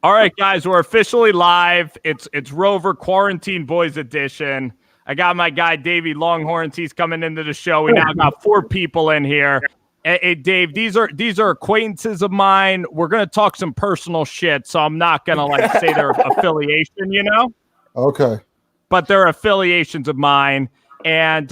All right, guys, we're officially live. It's Rover Quarantine Boys Edition. I got my guy Davey Longhorns. He's coming into the show. We now got 4 people in here. Hey, Dave, these are acquaintances of mine. We're gonna talk some personal shit, so I'm not gonna say their affiliation, Okay. But they're affiliations of mine. And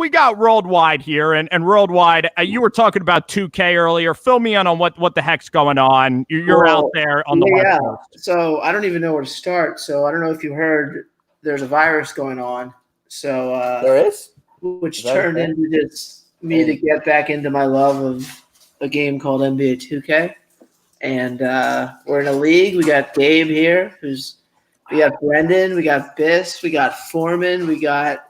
we got Worldwide here, and Worldwide, you were talking about 2K earlier. Fill me in on what the heck's going on. You're out there on the West Coast. So I don't even know where to start. So I don't know if you heard, there's a virus going on. So there is, which turned into me to get back into my love of a game called NBA 2K, and we're in a league. We got Gabe here, we got Brendan, we got Biss, we got Foreman, we got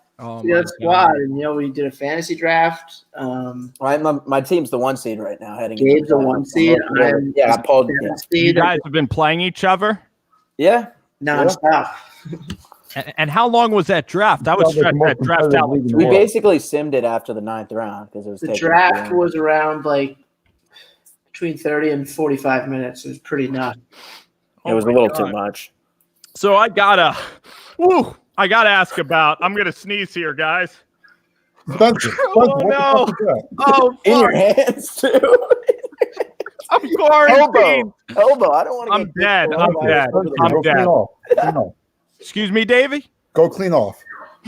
squad, and we did a fantasy draft. My team's the 1 seed right now. Gabe's the 1 seed. Paul. You guys have been playing each other? Yeah, nonstop. And how long was that draft? That was that draft out. We basically simmed it after the 9th round because it was the draft was around between 30 and 45 minutes. It was pretty nuts. It was a little too much. So I gotta ask about. I'm gonna sneeze here, guys. Spencer, Oh no! Oh, in your hands too. I'm quarantined. Elbow. I don't want to. I'm dead. I'm dead. Excuse me, Davey? Go clean off.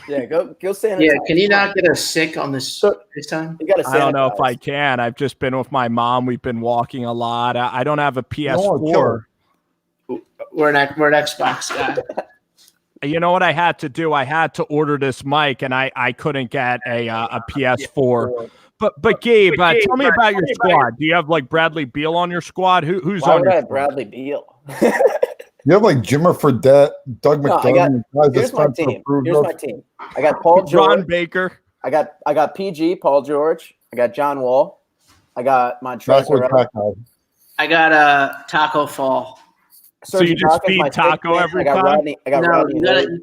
Yeah, go sanitize. Yeah, can you not get us sick on this time? You gotta sanitize. I don't know if I can. I've just been with my mom. We've been walking a lot. I don't have a PS4. We're an Xbox guy. You know what I had to do? I had to order this mic, and I couldn't get a PS4. But Gabe, tell me about your squad. Do you have Bradley Beal on your squad? Who's on your squad? Bradley Beal? You have Jimmer Fredette, Doug McDermott. Here's my team. I got Paul George. Ron Baker. I got PG, Paul George. I got John Wall. I got Montrezl. I got Taco Fall. So you just feed Taco every time? You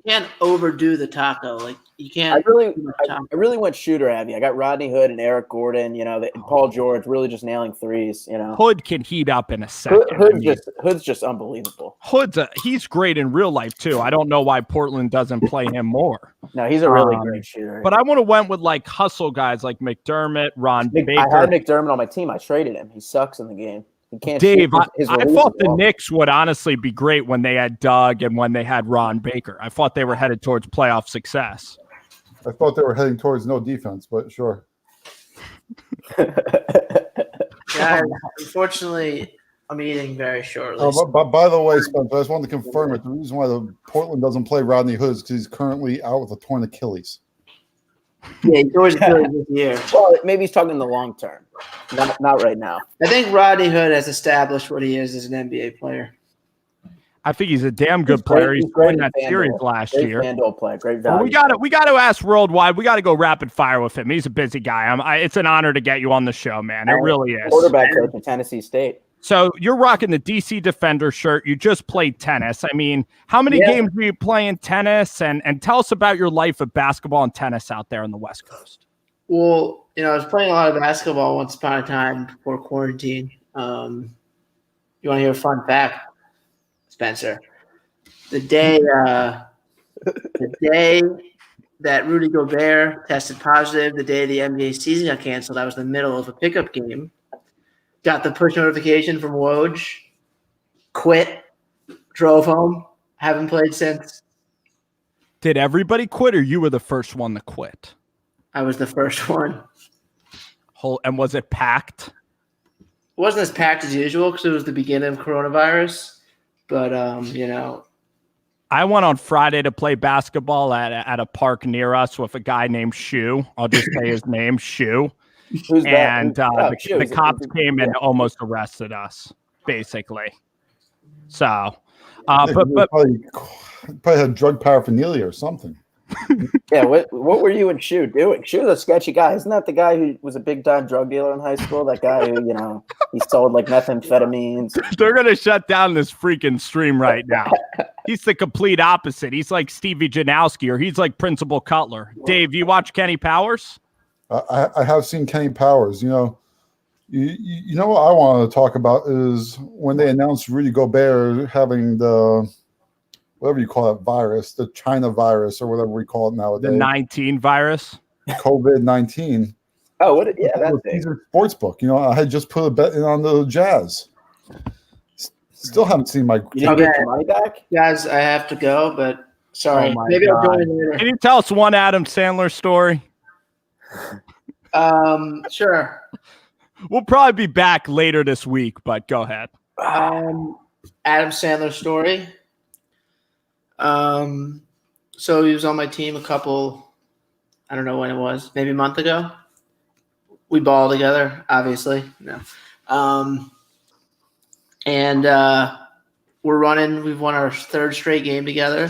can't overdo the Taco. You can't. I really went shooter heavy. I got Rodney Hood and Eric Gordon. Paul George really just nailing threes. Hood can heat up in a second. Hood's just unbelievable. He's great in real life too. I don't know why Portland doesn't play him more. No, he's a really great shooter. But I would have went with hustle guys like McDermott, Ron Baker. I had McDermott on my team. I traded him. He sucks in the game. Dave, I thought the Knicks would honestly be great when they had Doug and when they had Ron Baker. I thought they were headed towards playoff success. I thought they were heading towards no defense, but sure. Yeah, unfortunately, I'm eating very shortly. But by the way, Spencer, I just wanted to confirm it. The reason why the Portland doesn't play Rodney Hood is because he's currently out with a torn Achilles. Yeah, he's always good this year. Well, maybe he's talking in the long term, not right now. I think Rodney Hood has established what he is as an NBA player. I think he's a damn good player. He's won that series last year. FanDuel player, great value. We got to ask Worldwide. We got to go rapid fire with him. He's a busy guy. It's an honor to get you on the show, man. It really is. Quarterback coach at Tennessee State. So you're rocking the DC Defender shirt. You just played tennis. I mean, how many games were you playing tennis? And tell us about your life of basketball and tennis out there on the West Coast. Well, I was playing a lot of basketball once upon a time before quarantine. You want to hear a fun fact, Spencer? The day that Rudy Gobert tested positive, the day the NBA season got canceled, I was in the middle of a pickup game. Got the push notification from Woj, quit, drove home, haven't played since. Did everybody quit or you were the first one to quit? I was the first one. And was it packed? It wasn't as packed as usual because it was the beginning of coronavirus. But, I went on Friday to play basketball at a park near us with a guy named Shu. I'll just say his name, Shu. The cops came and almost arrested us, basically. So, but probably had drug paraphernalia or something. Yeah, what were you and Shu doing? Shu's a sketchy guy. Isn't that the guy who was a big time drug dealer in high school? That guy who, he sold methamphetamines. They're gonna shut down this freaking stream right now. He's the complete opposite. He's like Stevie Janowski, or he's like Principal Cutler. Dave, you watch Kenny Powers? I have seen Kenny Powers. You know what I want to talk about is when they announced Rudy Gobert having the whatever you call it virus, the China virus or whatever we call it nowadays. The 19 virus. COVID-19. Oh, what? Yeah, that's it. Caesar Sportsbook. You know, I had just put a bet in on the Jazz. Still haven't seen my. You didn't get your money back? Guys, I have to go, but sorry. Oh my Maybe I'll God. join later. Can you tell us one Adam Sandler story? Sure. We'll probably be back later this week, but go ahead. Adam Sandler story. So he was on my team a couple, I don't know when it was, maybe a month ago. We ball together, obviously. No. And we're running. We've won our third straight game together.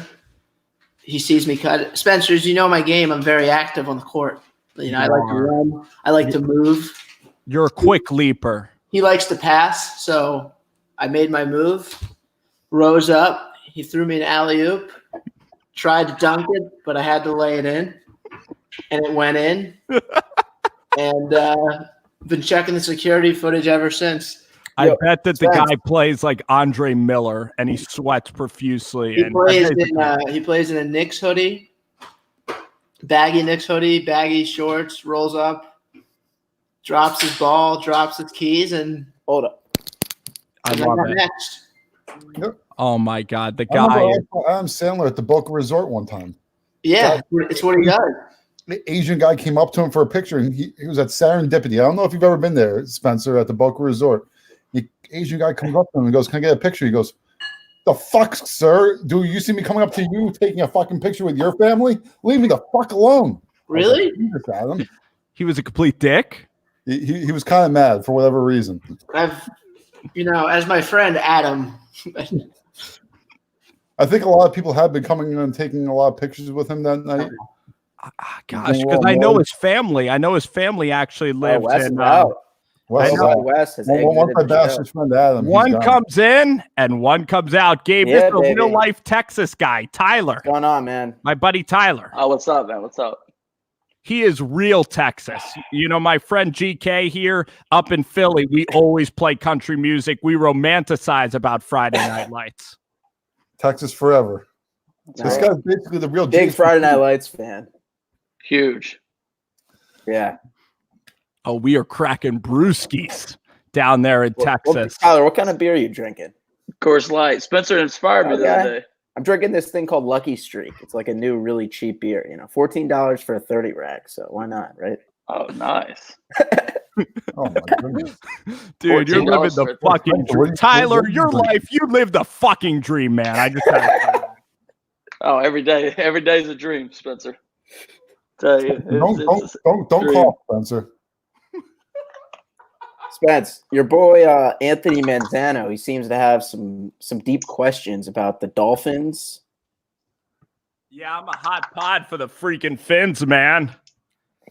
He sees me cut. Spencer, as you know my game, I'm very active on the court. You know, I like to run. I like to move. You're a quick leaper. He likes to pass, so I made my move, rose up. He threw me an alley-oop, tried to dunk it, but I had to lay it in, and it went in. And been checking the security footage ever since. I bet that the guy plays like Andre Miller, and he sweats profusely. He plays in a Knicks hoodie, baggy Knicks hoodie, baggy shorts, rolls up, drops his ball, drops his keys, and hold up. I love it. Next. Yep. Oh my God, the I guy. saw Adam Sandler at the Boca Resort one time. Yeah, it's what he does. The Asian guy came up to him for a picture, and he was at Serendipity. I don't know if you've ever been there, Spencer, at the Boca Resort. The Asian guy comes up to him and goes, "Can I get a picture?" He goes, "The fuck, sir? Do you see me coming up to you taking a fucking picture with your family? Leave me the fuck alone." Really? Adam. He was a complete dick. He was kind of mad for whatever reason. As my friend Adam. I think a lot of people have been coming and taking a lot of pictures with him that night. Gosh, because I know his family. I know his family actually lives in. Wes has once I bashed his friend Adam. One comes in and one comes out. Gabe, this is a real life Texas guy, Tyler. What's going on, man? My buddy Tyler. Oh, what's up, man? What's up? He is real Texas. You know, my friend GK here up in Philly, we always play country music. We romanticize about Friday Night Lights. Texas forever. This guy's basically the real big Friday Night Lights fan. Huge. Yeah. Oh, we are cracking brewskis down there in Texas. Tyler, what kind of beer are you drinking? Coors Light. Spencer inspired me the other day. I'm drinking this thing called Lucky Streak. It's like a new, really cheap beer. $14 for a 30 rack. So why not, right? Oh, nice. Oh my goodness, dude, you're living the fucking dream. Tyler, your life, you live the fucking dream, man. I just had to oh, every day's a dream, Spencer. Tell you, don't call Spencer. Spence, your boy Anthony Manzano, he seems to have some deep questions about the Dolphins. Yeah, I'm a hot pod for the freaking Fins, man.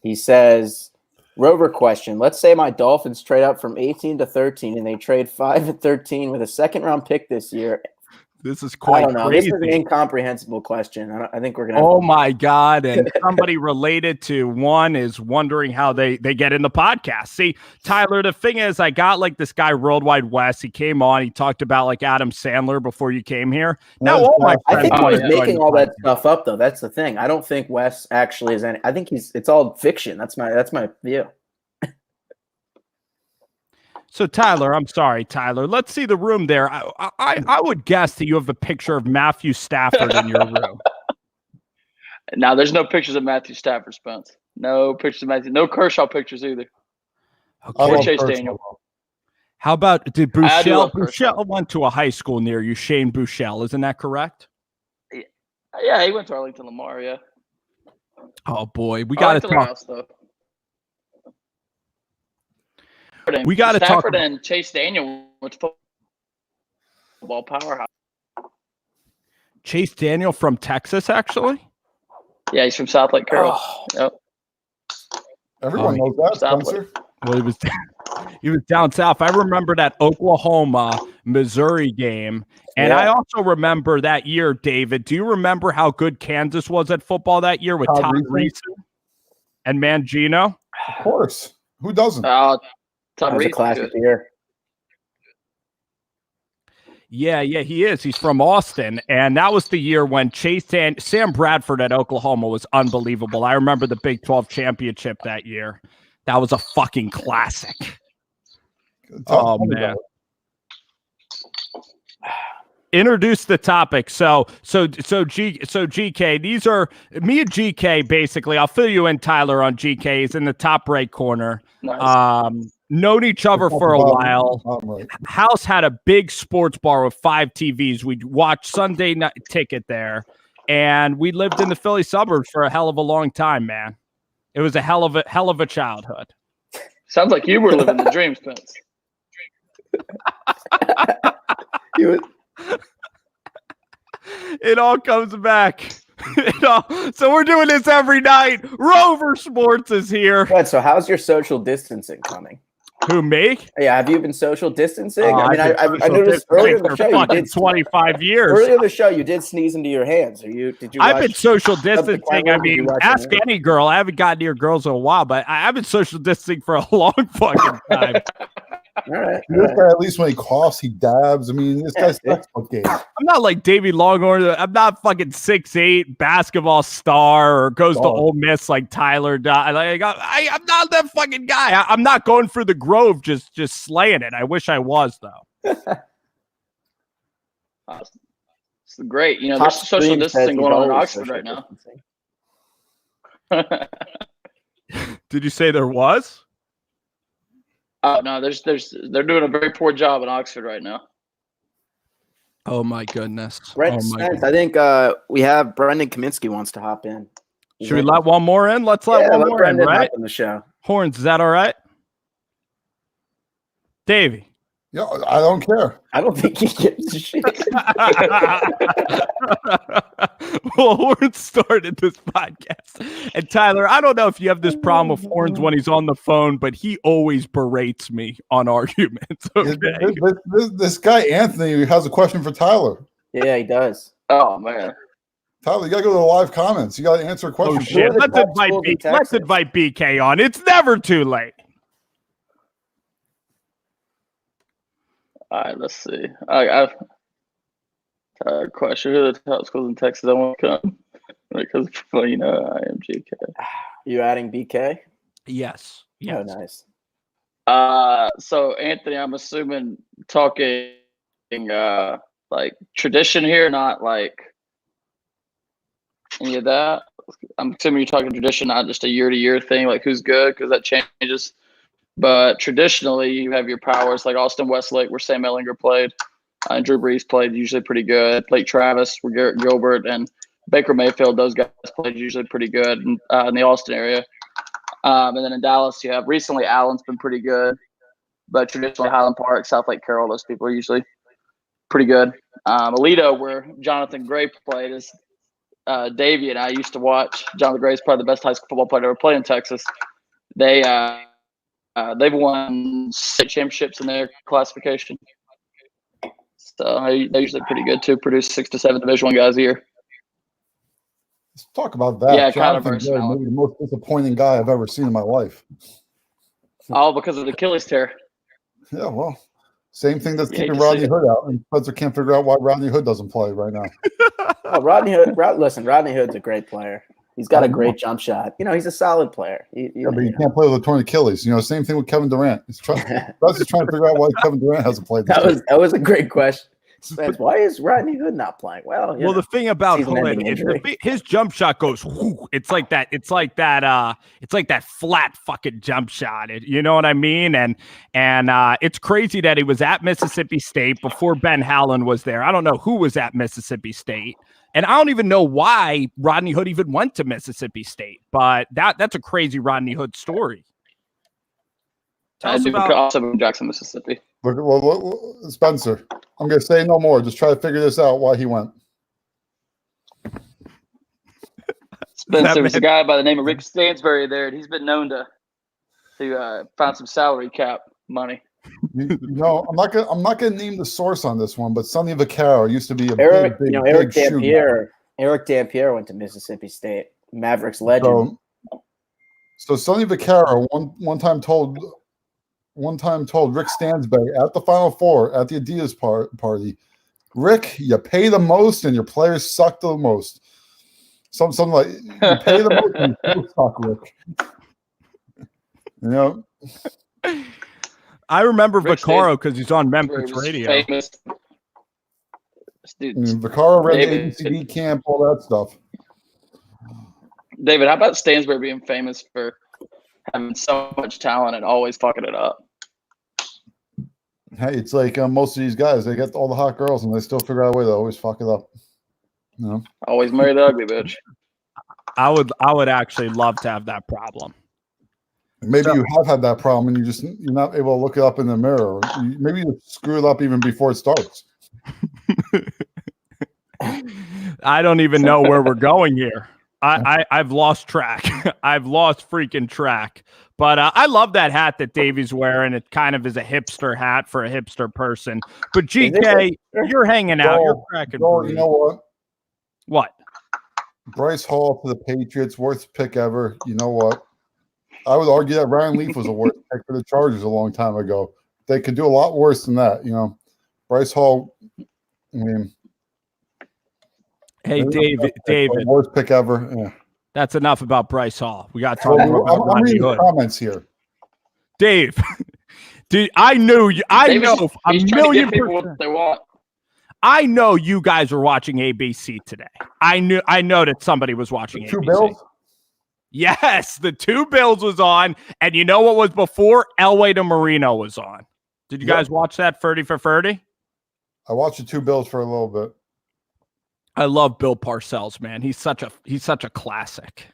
He says, Rover question. Let's say my Dolphins trade up from 18 to 13 and they trade 5 and 13 with a second-round pick this year. This is quite crazy. This is an incomprehensible question. I think we're going to Oh, my God. And somebody related to one is wondering how they get in the podcast. See, Tyler, the thing is, I got like this guy, Worldwide West. He came on. He talked about like Adam Sandler before you came here. Now, I think he was making all that stuff up, though. That's the thing. I don't think Wes actually is any. I think it's all fiction. That's my view. So, Tyler, I'm sorry, Tyler. Let's see the room there. I would guess that you have a picture of Matthew Stafford in your room. No, there's no pictures of Matthew Stafford, Spence. No pictures of Matthew. No Kershaw pictures either. Okay. Or Chase Daniel. How about did Bouchel? Bouchel went to a high school near you, Shane Bouchel. Isn't that correct? Yeah, he went to Arlington Lamar, yeah. Oh, boy. We got to talk. House, we got to talk. Stafford and Chase Daniel went to football powerhouse. Chase Daniel from Texas, actually? Yeah, he's from South Lake Carroll. Yep. Everyone knows that, Spencer. Well, he was down south. I remember that Oklahoma, Missouri game. And I also remember that year, David. Do you remember how good Kansas was at football that year with Todd Reese and Mangino? Of course. Who doesn't? That was a classic year. Yeah, he is. He's from Austin, and that was the year when Sam Bradford at Oklahoma was unbelievable. I remember the Big 12 championship that year. That was a fucking classic. Oh man. Introduce the topic. So GK, these are me and GK basically. I'll fill you in, Tyler, on GK. He's in the top right corner. Nice. Known each other for a while. House had a big sports bar with 5 TVs. We'd watch Sunday Night Ticket there, and we lived in the Philly suburbs for a hell of a long time, man. It was a hell of a childhood. Sounds like you were living the dream, Spence. It all comes back. So we're doing this every night. Rover Sports is here. Right, so how's your social distancing coming? Who, me? Yeah, have you been social distancing? I noticed earlier in the show you did 25 years. Earlier in the show you did sneeze into your hands. Did you? I've been social distancing. I mean, ask any girl. I haven't gotten near girls in a while, but I've been social distancing for a long fucking time. All right. This guy, at least when he coughs, he dabs. I mean, this guy's textbook game. I'm not like Davey Longhorn. I'm not fucking 6'8" basketball star or goes to Ole Miss like Tyler. I'm not that fucking guy. I'm not going for the Grove, just slaying it. I wish I was though. It's great. You know, there's social distancing going on in Oxford right now. Did you say there was? No, they're doing a very poor job in Oxford right now. Oh my goodness. Right, Spence, I think we have Brendan Kaminsky wants to hop in. Should we let one more in? Let's let one more in, right? In the show. Horns, is that all right? Davey. Yeah, I don't care. I don't think he gives a shit. Well, Horns started this podcast. And Tyler, I don't know if you have this problem with Horns when he's on the phone, but he always berates me on arguments. Okay? This guy, Anthony, has a question for Tyler. Yeah, he does. Oh, man. Tyler, you got to go to the live comments. You got to answer a question. Oh, shit. Let's invite BK on. It's never too late. All right, let's see. I've question: who are the top schools in Texas I want to come? Because I am GK. You adding BK? Yes. Oh, nice. So Anthony, I'm assuming talking like tradition here, not like any of that. I'm assuming you're talking tradition, not just a year-to-year thing, like who's good, because that changes. But traditionally, you have your powers like Austin Westlake, where Sam Ehlinger played, and Drew Brees played usually pretty good. Blake Travis, where Garrett Gilbert and Baker Mayfield, those guys played usually pretty good in the Austin area. And then in Dallas, you have recently Allen's been pretty good, but traditionally Highland Park, South Lake Carroll, those people are usually pretty good. Alito, where Jonathan Gray played, is Davey and I used to watch. Jonathan Gray is probably the best high school football player to ever play in Texas. They've won 6 championships in their classification. So they're usually pretty good too. Produce 6 to 7 Division I guys a year. Let's talk about that. Yeah, Jonathan Gray, maybe the most disappointing guy I've ever seen in my life. All because of the Achilles tear. Yeah, well, same thing that's keeping Rodney Hood out, and Spencer can't figure out why Rodney Hood doesn't play right now. Rodney Hood. Listen, Rodney Hood's a great player. He's got a great jump shot. He's a solid player. But he can't play with a torn Achilles. Same thing with Kevin Durant. Russ is trying to figure out why Kevin Durant hasn't played. That was a great question. Spence, why is Rodney Hood not playing? Well, the thing about Hood is his jump shot goes. Whoo, it's like that. It's like that flat fucking jump shot. You know what I mean? And it's crazy that he was at Mississippi State before Ben Howland was there. I don't know who was at Mississippi State. And I don't even know why Rodney Hood even went to Mississippi State, but that's a crazy Rodney Hood story. Tell us about also in Jackson, Mississippi. Well, Spencer, I'm going to say no more. Just try to figure this out why he went. Spencer was a guy by the name of Rick Stansbury there, and he's been known to find some salary cap money. I'm not gonna name the source on this one, but Sonny Vaccaro used to be Eric Dampier went to Mississippi State, Mavericks legend. So Sonny Vaccaro one time told one time told Rick Stansberry at the Final Four at the Adidas party, Rick, you pay the most and your players suck the most. Something like you pay the most and you still suck, Rick. You know. I remember Rick Vaccaro because he's on Memphis was radio. famous. Dude, Vaccaro ran the David. ABCD camp, all that stuff. David, how about Stansbury being famous for having so much talent and always fucking it up? Hey, it's like most of these guys, they get all the hot girls and they still figure out a way to always fuck it up. You know? Always marry the ugly bitch. I would actually love to have that problem. Maybe you have had that problem and you're not able to look it up in the mirror. Maybe you screw it up even before it starts. I don't even know where we're going here. I've lost track. I've lost freaking track. But I love that hat that Davey's wearing. It kind of is a hipster hat for a hipster person. But GK, you're hanging out. You're cracking. You know what? What? Bryce Hall to the Patriots, worst pick ever. You know what? I would argue that Ryan Leaf was the worst pick for the Chargers a long time ago. They could do a lot worse than that. You know, Bryce Hall. I mean, hey, David, worst pick ever. Yeah. That's enough about Bryce Hall. We got to talk more about I'm reading the comments here. Dave, dude, I knew you. I know a million people what they want. I know you guys were watching ABC today. I know that somebody was watching The two ABC. Bills? Yes, the two Bills was on, and you know what was before? Elway to Marino was on. Did you guys watch that 30 for 30? I watched the two Bills for a little bit. I love Bill Parcells, man. He's such a classic.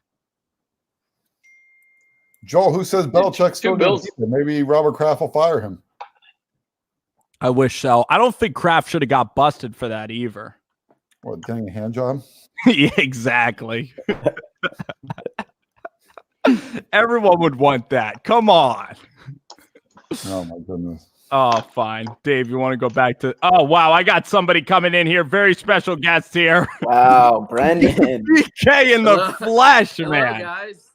Joel, who says Belichick's still going to keep him? Maybe Robert Kraft will fire him. I wish so. I don't think Kraft should have got busted for that either. What, getting a hand job? Yeah, exactly. Everyone would want that. Come on. Oh, my goodness. Oh, fine. Dave, you want to go back to... Oh, wow. I got somebody coming in here. Very special guest here. Wow, Brendan. BK in the flesh, Hello, man. Guys.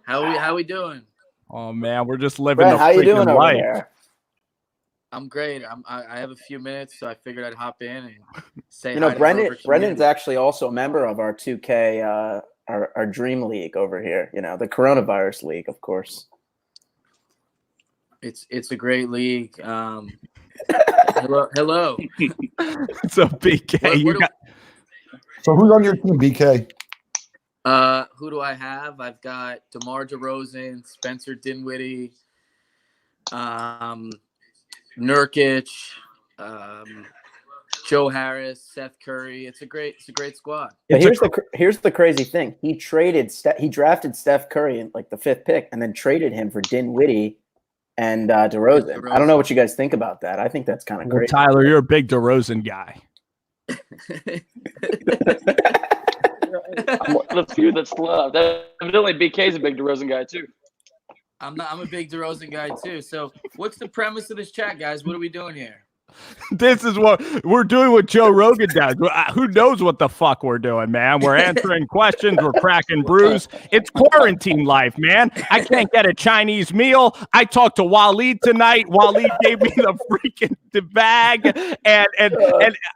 How we doing? Oh, man. We're just living Brent, the how you doing freaking over life. there? I'm great. I have a few minutes, so I figured I'd hop in and say You know, hi to the Rover Brendan's community. actually also a member of our 2K, our Dream League over here. You know, the Coronavirus League, of course. It's a great league. Hello. So, BK, So who's on your team, BK? Who do I have? I've got DeMar DeRozan, Spencer Dinwiddie, Nurkic, Joe Harris, Seth Curry. It's a great squad. But here's the crazy thing. He drafted Steph Curry in like the 5th pick, and then traded him for Dinwiddie and DeRozan. I don't know what you guys think about that. I think that's kind of well, great. Tyler, you're a big DeRozan guy. The few that's left. Evidently, BK's a big DeRozan guy too. I'm a big DeRozan guy too. So what's the premise of this chat, guys? What are we doing here? This is what we're doing what Joe Rogan does. Who knows what the fuck we're doing, man? We're answering questions. We're cracking brews. It's quarantine life, man. I can't get a Chinese meal. I talked to Waleed tonight. Waleed gave me the bag, and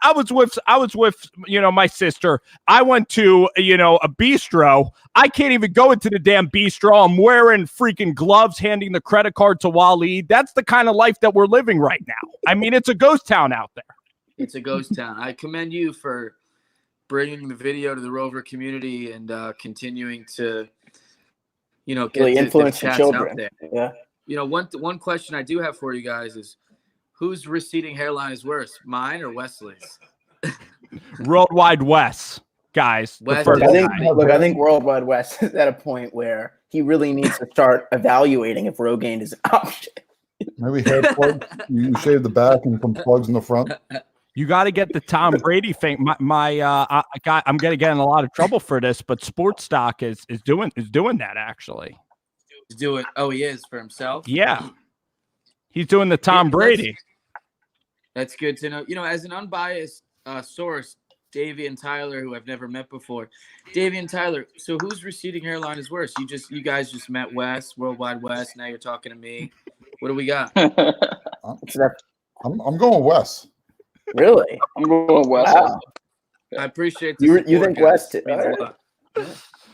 I was with my sister. I went to a bistro. I can't even go into the damn bistro. I'm wearing freaking gloves, handing the credit card to Waleed. That's the kind of life that we're living right now. I mean, it's a ghost town out there. It's a ghost town. I commend you for bringing the video to the Rover community and continuing to, get Really the influence the chats children. out there. Yeah. One question I do have for you guys is, whose receding hairline is worse, mine or Wesley's? Worldwide Wes, guys. Wes, I think Worldwide West is at a point where he really needs to start evaluating if Rogaine is an option. Maybe hair plugs. You shave the back and some plugs in the front. You got to get the Tom Brady thing. I'm going to get in a lot of trouble for this, but Sports Stock is doing that actually. He's doing. Oh, he is for himself. Yeah, he's doing the Tom Brady. That's good to know. As an unbiased source, Davey and Tyler, who I've never met before. Davey and Tyler, so whose receding hairline is worse? You guys just met Wes, Worldwide Wes. Now you're talking to me. What do we got? I'm going Wes. Really? I'm going Wes. Wow. I appreciate the You support, think guys. Wes? It means a lot.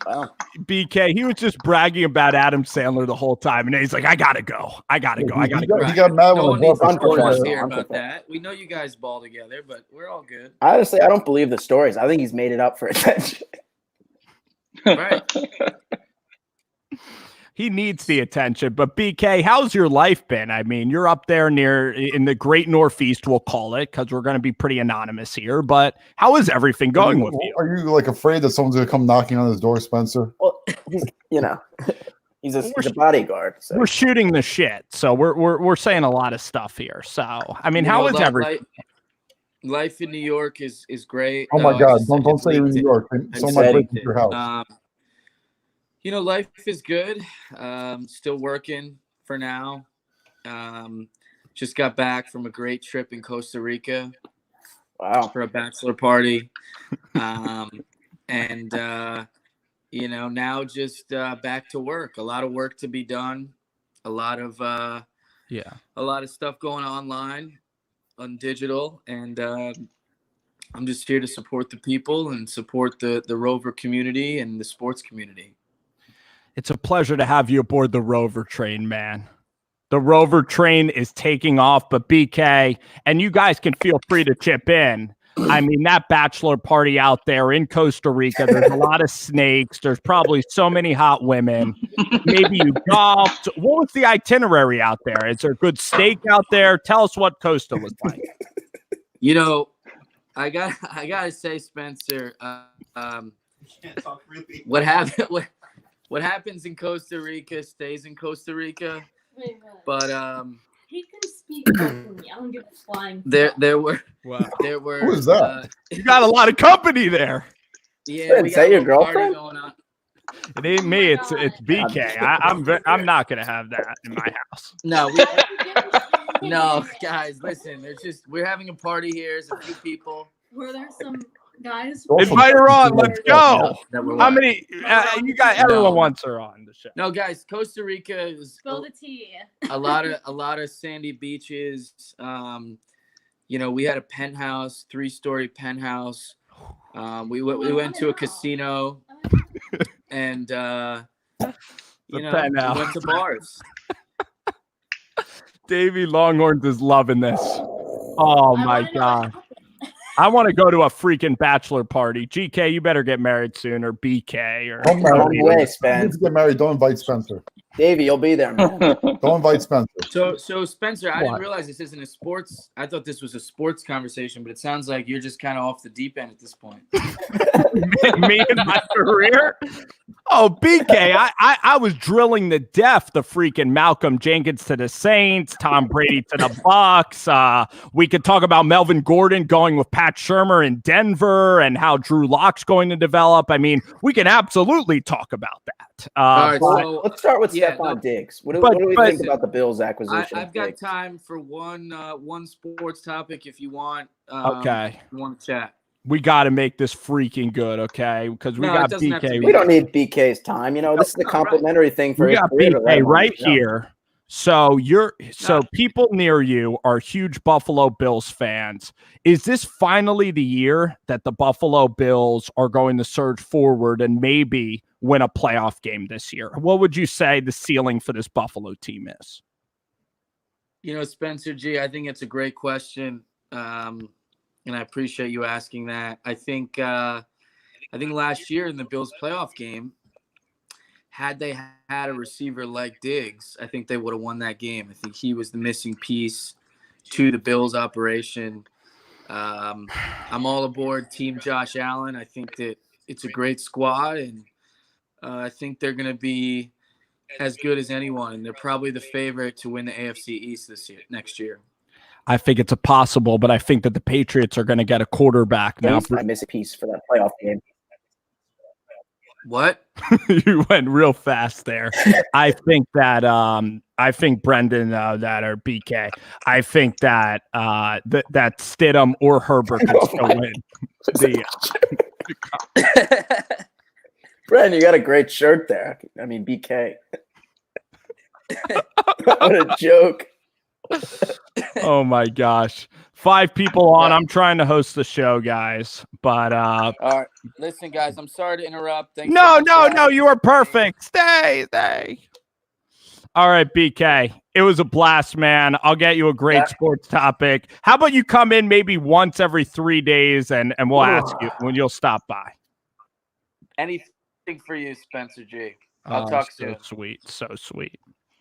Wow. BK, he was just bragging about Adam Sandler the whole time, and he's like, "I gotta go. I gotta go. I gotta go." He got mad No when one I needs brought to the story force up. here about Unprofessional. that. We know you guys ball together, but we're all good. Honestly, I don't believe the stories. I think he's made it up for attention. Right. He needs the attention. But BK, how's your life been? I mean, you're up there near in the great Northeast, we'll call it, because we're going to be pretty anonymous here. But how is everything going with you? Are you like afraid that someone's going to come knocking on his door, Spencer? Well, he's he's a bodyguard. So. We're shooting the shit, so we're saying a lot of stuff here. So I mean, how is everything? Life in New York is great. Oh my I God! just- Don't say you're in New York. Someone might break into your house. Life is good. Still working for now. Just got back from a great trip in Costa Rica. Wow. For a bachelor party. Now just back to work. A lot of work to be done. A lot of stuff going online on digital, and I'm just here to support the people and support the Rover community and the sports community. It's a pleasure to have you aboard the Rover train, man. The Rover train is taking off, but BK, and you guys can feel free to chip in. I mean, that bachelor party out there in Costa Rica, there's a lot of snakes. There's probably so many hot women. Maybe you golfed. What was the itinerary out there? Is there good steak out there? Tell us what Costa was like. I gotta say, Spencer, what happened? What happens in Costa Rica stays in Costa Rica. But he can speak openly. I don't give a flying. There were. Who is that? You got a lot of company there. Yeah, Is that your girlfriend? Going on. It ain't me. It's BK. I'm not gonna have that in my house. No, guys, listen. We're having a party here. There's a few people. Were there some guys? Invite her on. Let's go. That How many? You got everyone wants her on the show. No, guys. Costa Rica is Spill the tea. a lot of sandy beaches. We had a penthouse, 3-story penthouse. We went to a casino, and we went to bars. Davey Longhorns is loving this. Oh my God. I want to go to a freaking bachelor party. GK, you better get married soon, or BK, or Don't way, Spence. Get married. Don't invite Spencer. Davey, you'll be there, man. Don't invite Spencer. So Spencer, I didn't realize this isn't a sports. I thought this was a sports conversation, but it sounds like you're just kind of off the deep end at this point. me and my career. Oh, BK, I was drilling to death the freaking Malcolm Jenkins to the Saints, Tom Brady to the Bucks. We could talk about Melvin Gordon going with Pat Shurmur in Denver and how Drew Lock's going to develop. I mean, we can absolutely talk about that. All right, so let's start with Stephon Diggs. What do we think about the Bills acquisition? I've got time for one sports topic if you want. Okay. You want to chat? We got to make this freaking good, okay? Because we got BK. We don't need BK's time. This is the complimentary thing for we his got career BK right here. So people near you are huge Buffalo Bills fans. Is this finally the year that the Buffalo Bills are going to surge forward and maybe win a playoff game this year? What would you say the ceiling for this Buffalo team is? Spencer G, I think it's a great question. And I appreciate you asking that. I think last year in the Bills playoff game, had they had a receiver like Diggs, I think they would have won that game. I think he was the missing piece to the Bills operation. I'm all aboard Team Josh Allen. I think that it's a great squad, and I think they're going to be as good as anyone. They're probably the favorite to win the AFC East next year. I think it's possible, but I think that the Patriots are going to get a quarterback now. I miss a piece for that playoff game. What? You went real fast there. I think Brendan that or BK. I think that that Stidham or Herbert could still win. Brendan, you got a great shirt there. I mean, BK. What a joke. Oh my gosh. 5 people on. I'm trying to host the show, guys. But All right. Listen, guys, I'm sorry to interrupt. Thanks no, so much, guys. you are perfect. Stay. All right, BK. It was a blast, man. I'll get you a great sports topic. How about you come in maybe once every 3 days and we'll ask you when you'll stop by. Anything for you, Spencer G. I'll talk soon. So sweet.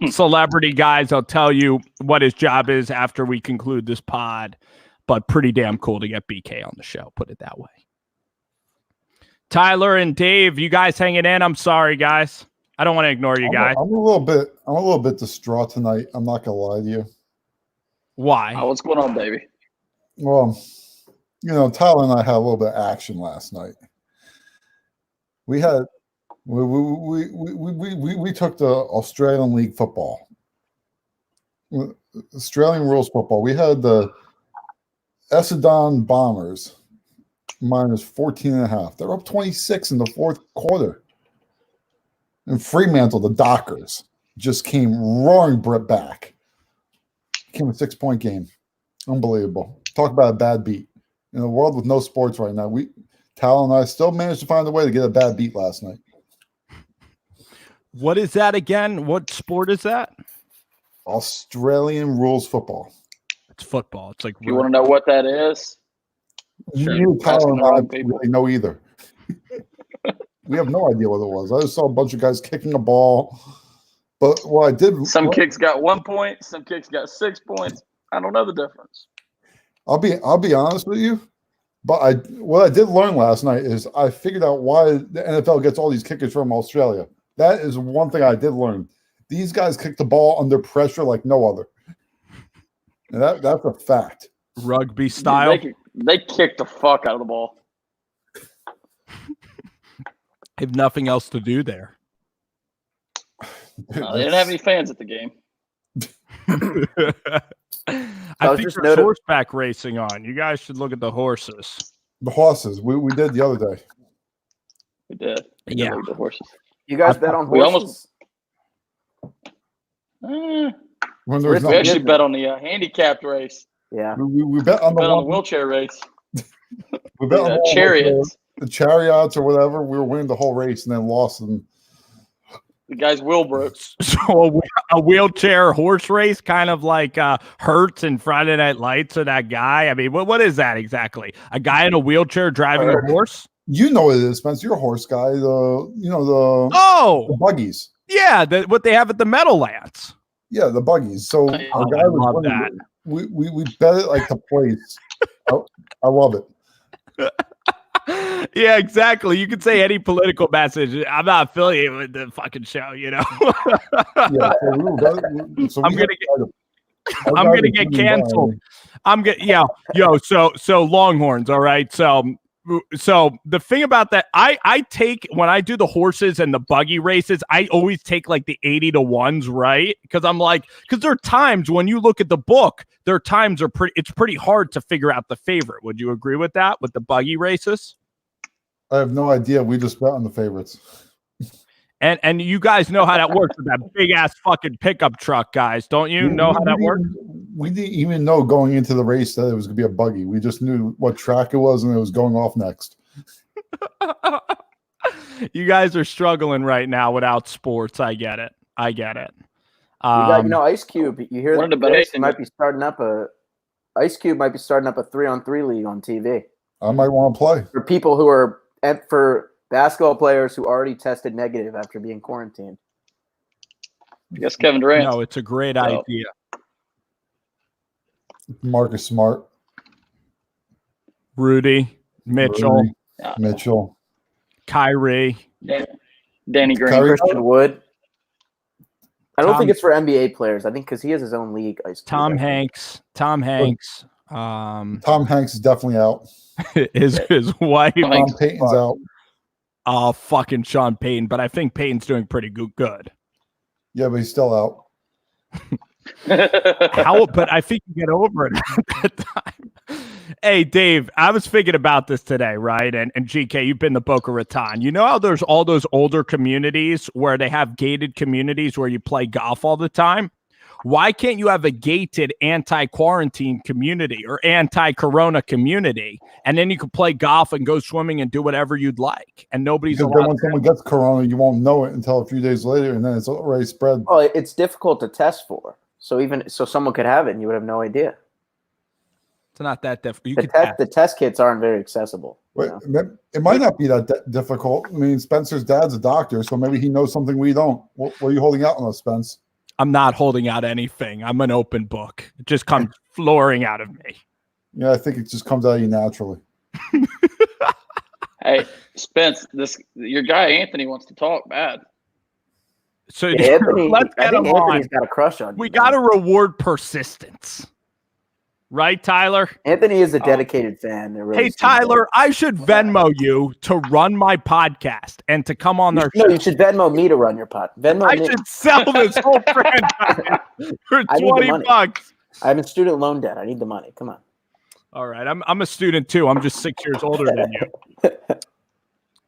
Celebrity guys, I'll tell you what his job is after we conclude this pod, but pretty damn cool to get BK on the show, put it that way. Tyler and Dave, you guys hanging in? I'm sorry, guys. I don't want to ignore you guys. I'm a little bit distraught tonight. I'm not gonna lie to you. Why? What's going on, baby? Well, Tyler and I had a little bit of action last night. We took the Australian League football, Australian rules football. We had the Essendon Bombers minus 14.5. They're up 26 in the fourth quarter. And Fremantle, the Dockers, just came roaring back. Came a 6-point game. Unbelievable. Talk about a bad beat. In a world with no sports right now, Tal and I still managed to find a way to get a bad beat last night. What is that again? What sport is that? Australian rules football. It's football. It's like You want to know what that is? You, Tal, and I don't really know either. We have no idea what it was. I just saw a bunch of guys kicking a ball. But what I did... Some kicks got 1 point. Some kicks got 6 points. I don't know the difference. I'll be honest with you. But what I did learn last night is I figured out why the NFL gets all these kickers from Australia. That is one thing I did learn. These guys kick the ball under pressure like no other. And that's a fact. Rugby style. They kick the fuck out of the ball. Have nothing else to do there. They didn't have any fans at the game. I think there's horseback racing on. You guys should look at the horses. The horses. We did the other day. We did. Yeah. The horses. You guys bet on horses? When We actually bet on the handicapped race. Yeah. We bet on the wheelchair race. We bet on the chariots. The chariots or whatever. We were winning the whole race and then lost them. The guy's wheel broke. So a wheelchair horse race, kind of like Hertz and Friday Night Lights, or that guy. I mean, what is that exactly? A guy in a wheelchair driving a horse? You know what it is, Spence. You're a horse guy. The buggies. Yeah, what they have at the Meadowlands. Yeah, the buggies. So our guy was winning. That. We bet it like the place. I love it. Yeah, exactly. You could say any political message. I'm not affiliated with the fucking show, Yeah, I'm gonna get canceled. So Longhorns, all right. So the thing about that, I take when I do the horses and the buggy races, I always take like the 80 to 1s, right? Because there are times when you look at the book, it's pretty hard to figure out the favorite. Would you agree with that with the buggy races? I have no idea. We just bet on the favorites. And you guys know how that works with that big ass fucking pickup truck, guys. Don't you know how that works? We didn't even know going into the race that it was going to be a buggy. We just knew what track it was and it was going off next. You guys are struggling right now without sports. I get it. Ice Cube. You hear that might be starting up Ice Cube might be starting up a 3-on-3 league on TV. I might want to play for people who are for basketball players who already tested negative after being quarantined. I guess Kevin Durant. No, it's a great idea. Marcus Smart, Rudy, Mitchell, Kyrie, Danny Green, Christian Wood. I don't think it's for NBA players. I think because he has his own league. Ice Cube, Tom Hanks. Tom Hanks is definitely out. His wife. Tom Payton's out. fucking Sean Payton, but I think Payton's doing pretty good. Yeah, but he's still out. But I think you get over it at that time. Hey, Dave, I was thinking about this today, right? And GK, you've been to Boca Raton. You know how there's all those older communities where they have gated communities where you play golf all the time? Why can't you have a gated anti-quarantine community or anti-corona community, and then you can play golf and go swimming and do whatever you'd like, and nobody's Because allowed then when someone gets corona, you won't know it until a few days later, and then it's already spread. Oh, it's difficult to test for. So someone could have it and you would have no idea. It's not that difficult. The test kits aren't very accessible. Wait, it might not be that difficult. I mean, Spencer's dad's a doctor, so maybe he knows something we don't. What are you holding out on us, Spence? I'm not holding out anything. I'm an open book. It just comes flooring out of me. Yeah, I think it just comes out of you naturally. Hey, Spence, your guy Anthony wants to talk bad. So Yeah, let's get him on. Anthony's got a crush on you. We got to reward persistence. Right, Tyler? Anthony is a dedicated fan. Really Hey, Tyler, I should Venmo you to run my podcast and to come on their show. No, you should Venmo me to run your pod. I should sell this whole franchise for $20. I'm in student loan debt. I need the money. Come on. All right. I'm a student too. I'm just 6 years older than you.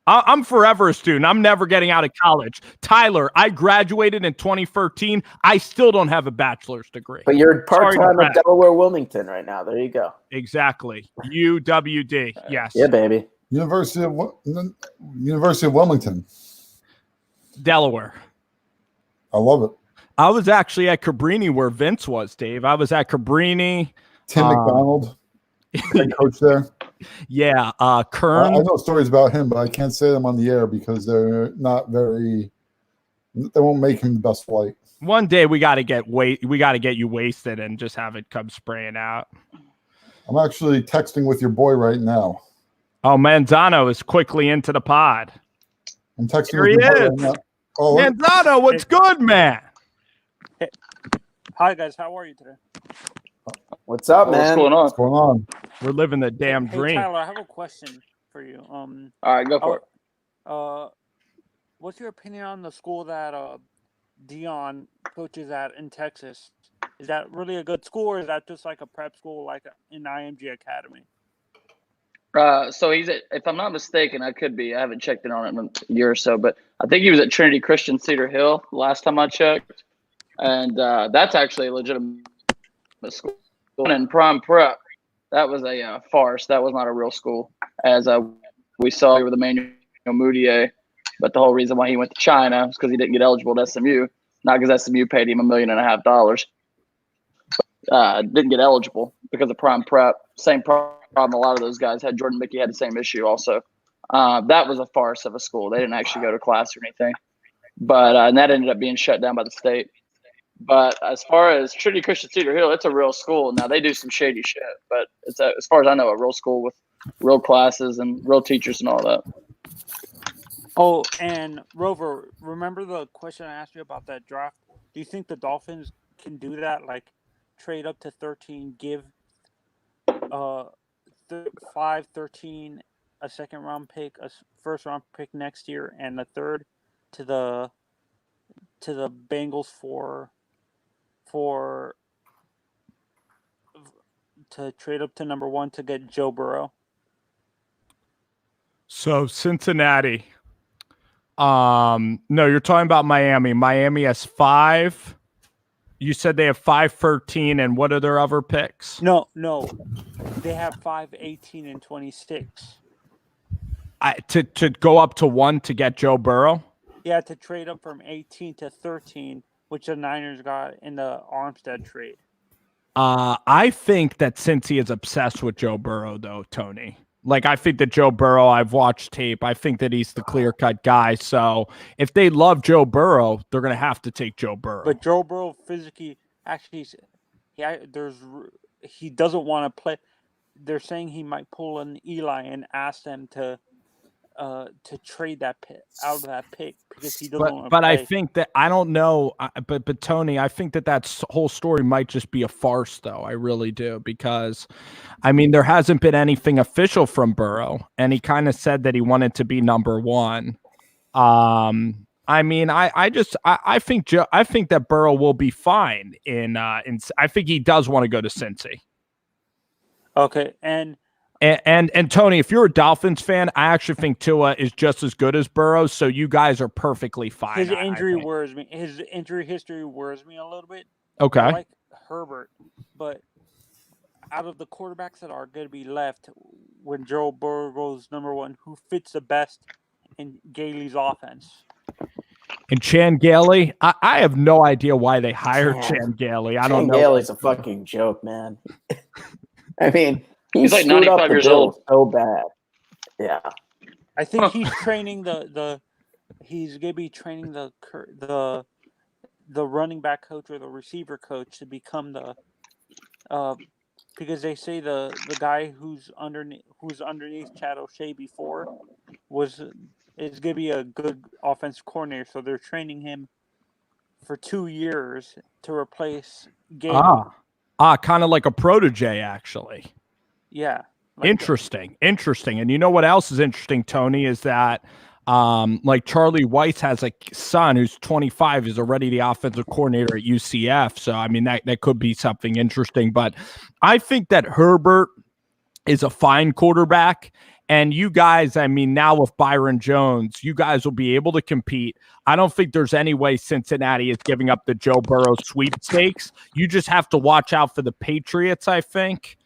I'm forever a student. I'm never getting out of college. Tyler, I graduated in 2013. I still don't have a bachelor's degree. But you're part-time at Delaware Wilmington right now. There you go. Exactly. UWD. Yes. Yeah, baby. University of Wilmington. Delaware. I love it. I was actually at Cabrini where Vince was, Dave. I was at Cabrini. Tim McDonald, head coach there. Yeah, Kern. I know stories about him, but I can't say them on the air because they're not very. They won't make him the best flight. One day we got to get you wasted and just have it come spraying out. I'm actually texting with your boy right now. Oh, Manzano is quickly into the pod. I'm texting Here with he your boy is. right now. Oh, Manzano, what's good, man? Hey. Hi guys, how are you today? What's up, man? What's going on? what's going on? We're living the damn Hey, dream. Tyler, I have a question for you. All right, go for it. What's your opinion on the school that Dion coaches at in Texas? Is that really a good school, or is that just like a prep school, like an IMG Academy? So he's at, if I'm not mistaken, I could be. I haven't checked in on it in a year or so, but I think he was at Trinity Christian Cedar Hill last time I checked, and that's actually a legitimate school. And Prime Prep, that was a farce. That was not a real school, as we saw with Emmanuel Moutier. But the whole reason why he went to China was because he didn't get eligible to SMU, not because SMU paid him $1.5 million. Didn't get eligible because of Prime Prep. Same problem a lot of those guys had. Jordan Mickey had the same issue also. That was a farce of a school. They didn't actually go to class or anything. But and that ended up being shut down by the state. But as far as Trinity Christian Cedar Hill, it's a real school. Now, they do some shady shit, but it's as far as I know, a real school with real classes and real teachers and all that. Oh, and Rover, remember the question I asked you about that draft? Do you think the Dolphins can do that? Like trade up to 13, give 5, 13, a second round pick, a first round pick next year, and a third to the Bengals to trade up to number 1 to get Joe Burrow? So Cincinnati. No, you're talking about Miami. Miami has 5. You said they have 5, 13, and what are their other picks? No. They have 5, 18, and 26. To go up to 1 to get Joe Burrow? Yeah, to trade up from 18 to 13, which the Niners got in the Armstead trade. I think that Cincy is obsessed with Joe Burrow, though, Tony. Like, I think that Joe Burrow, I've watched tape. I think that he's the clear-cut guy. So if they love Joe Burrow, they're going to have to take Joe Burrow. But Joe Burrow physically, actually, he doesn't want to play. They're saying he might pull an Eli and ask them to to trade that pick out of that pick because he doesn't want to But play. I think that I don't know. But Tony, I think that whole story might just be a farce, though. I really do, because I mean there hasn't been anything official from Burrow, and he kind of said that he wanted to be number one. I mean, I think that Burrow will be fine in I think he does want to go to Cincy. Okay, and Tony, if you're a Dolphins fan, I actually think Tua is just as good as Burrow, so you guys are perfectly fine. his injury worries me. His injury history worries me a little bit. Okay. I like Herbert, but out of the quarterbacks that are going to be left when Joe Burrow goes number one, who fits the best in Gailey's offense? And Chan Gailey, I have no idea why they hired Chan Gailey. I don't know. Gailey's a fucking joke, man. I mean, He's like screwed up 95 the years Bills old. so bad. Yeah. I think he's training he's going to be training the running back coach or the receiver coach to become the because they say the guy who's underneath Chad O'Shea before is going to be a good offensive coordinator, so they're training him for 2 years to replace Gailey. Kind of like a protege, actually. Yeah. Interesting. And you know what else is interesting, Tony, is that like Charlie Weiss has a son who's 25, is already the offensive coordinator at UCF. So, I mean, that could be something interesting. But I think that Herbert is a fine quarterback. And you guys, I mean, now with Byron Jones, you guys will be able to compete. I don't think there's any way Cincinnati is giving up the Joe Burrow sweepstakes. You just have to watch out for the Patriots, I think.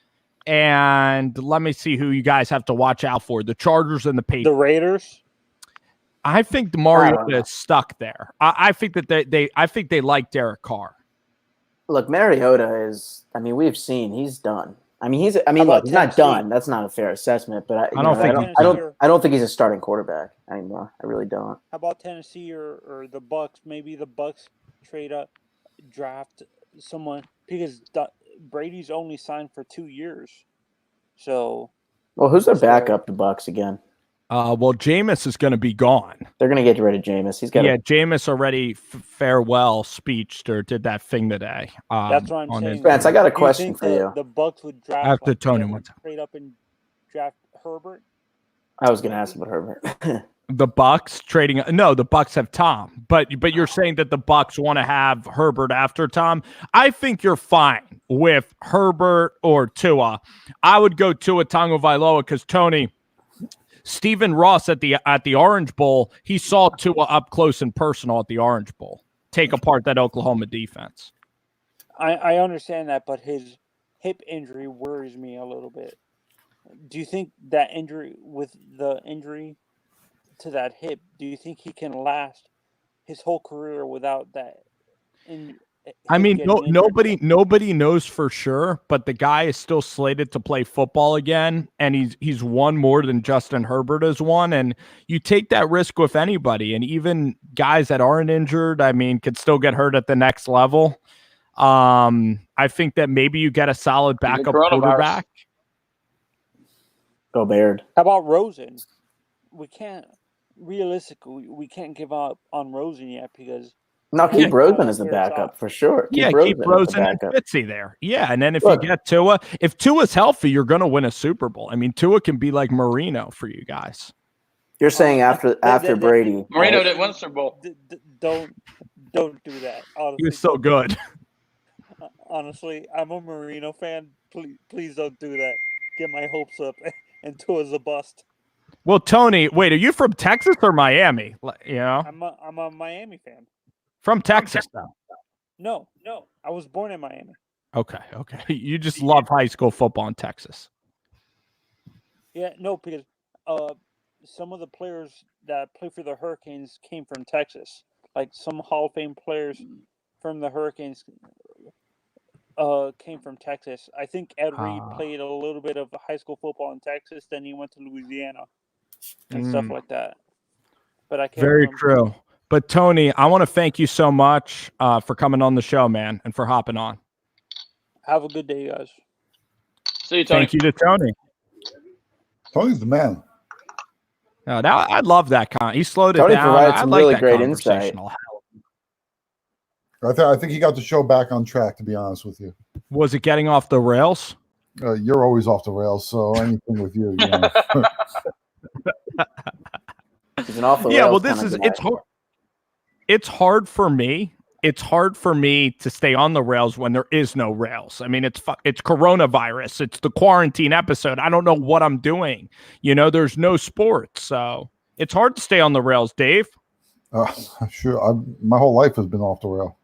And let me see who you guys have to watch out for. The Chargers and the Patriots. The Raiders? I think the Mariota is stuck there. I think that they like Derek Carr. Look, Mariota is, I mean, we've seen he's done. I mean, he's not done. That's not a fair assessment, but I don't think he's a starting quarterback anymore. I really don't. How about Tennessee or the Bucks? Maybe the Bucks trade up, draft someone because Brady's only signed for 2 years. So, well, who's their backup? The Bucks again. Well, Jameis is going to be gone. They're going to get rid of Jameis. Jameis already farewell speeched or did that thing today. That's what I'm saying. Spence, I got a question for you. The Bucks would draft after Tony went trade up and draft Herbert. I was going to ask about Herbert. The Bucks trading? No, the Bucks have Tom. But you're saying that the Bucks want to have Herbert after Tom? I think you're fine with Herbert or Tua. I would go Tua Tagovailoa because Tony. Stephen Ross at the Orange Bowl, he saw Tua up close and personal at the Orange Bowl take apart that Oklahoma defense. I understand that, but his hip injury worries me a little bit. Do you think that injury to that hip, do you think he can last his whole career without that? I mean, nobody knows for sure, but the guy is still slated to play football again, and he's won more than Justin Herbert has won, and you take that risk with anybody, and even guys that aren't injured, I mean, could still get hurt at the next level. I think that maybe you get a solid backup quarterback. Go Baird. How about Rosen? We can't give up on Rosen yet because. No, keep Rosen as the backup for sure. Keep Rosen and Fitzy there. Yeah, and then if you get Tua, if Tua's healthy, you're going to win a Super Bowl. I mean, Tua can be like Marino for you guys. You're saying after Brady. Marino didn't win a Super Bowl. Don't do that. Honestly, he was so good. Honestly, I'm a Marino fan. Please don't do that. Get my hopes up, and Tua's a bust. Well, Tony, wait, are you from Texas or Miami? You know, I'm a Miami fan. From Texas, though. No. I was born in Miami. Okay. You just love high school football in Texas. Yeah, no, because some of the players that play for the Hurricanes came from Texas. Like some Hall of Fame players from the Hurricanes came from Texas. I think Ed Reed played a little bit of high school football in Texas, then he went to Louisiana and stuff like that. But I can't remember. True. But Tony, I want to thank you so much for coming on the show, man, and for hopping on. Have a good day, guys. See you, Tony. Thank you to Tony. Tony's the man. No, I love that He slowed it Tony down. provided I some like really that great insight. conversational. I think he got the show back on track, to be honest with you. Was it getting off the rails? You're always off the rails, so anything with you. He's an awful. Yeah, well, it's hard. It's hard for me. It's hard for me to stay on the rails when there is no rails. I mean, it's coronavirus. It's the quarantine episode. I don't know what I'm doing. There's no sports, so it's hard to stay on the rails, Dave. Sure. My whole life has been off the rail.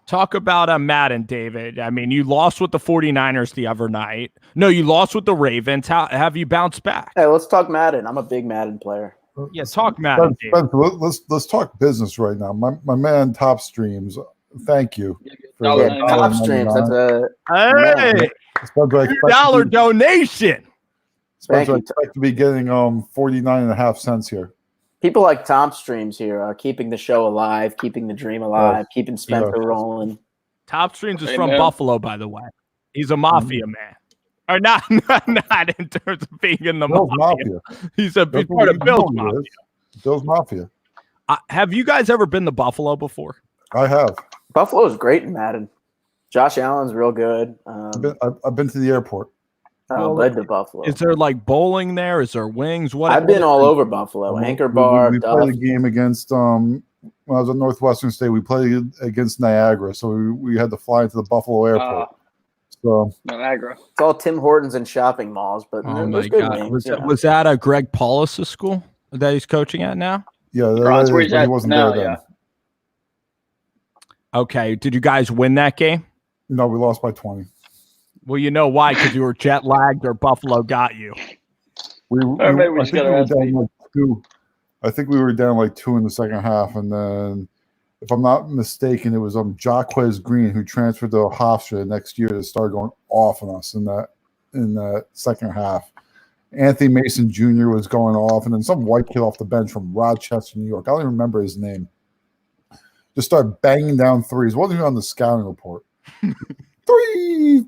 Talk about Madden, David. I mean, you lost with the 49ers the other night. No, you lost with the Ravens. How have you bounced back? Hey, let's talk Madden. I'm a big Madden player. Yeah, talk Madden, David. Let's talk business right now. My man, Top Streams. Thank you. Top Streams. That's a $2 donation. Spencer, I expect to be getting 49.5 cents here. People like Top Streams here are keeping the show alive, keeping the dream alive, keeping Spencer rolling. Top Streams is from Buffalo, by the way. He's a mafia man. Or not in terms of being in the mafia. He's part of Bill's Mafia. Bill's Mafia. Have you guys ever been to Buffalo before? I have. Buffalo is great in Madden. Josh Allen's real good. I've been to the airport. Led to Buffalo. Is there like bowling there? Is there wings? I've been all over Buffalo. Anchor Bar. We played a game against when I was at Northwestern State. We played against Niagara, so we had to fly into the Buffalo airport. So Niagara. It's all Tim Hortons and shopping malls, but my God. Was that Greg Paulus' school that he's coaching at now? Yeah, he wasn't now, there then. yeah. Okay. Did you guys win that game? No, we lost by 20. Well, you know why? Because you were jet lagged or Buffalo got you. I think we were down like 2 in the second half, and then, if I'm not mistaken, it was Jaquez Green who transferred to Hofstra next year to start going off on us in that second half. Anthony Mason Jr. was going off, and then some white kid off the bench from Rochester, New York. I don't even remember his name. Just started banging down threes. Wasn't even on the scouting report. Three.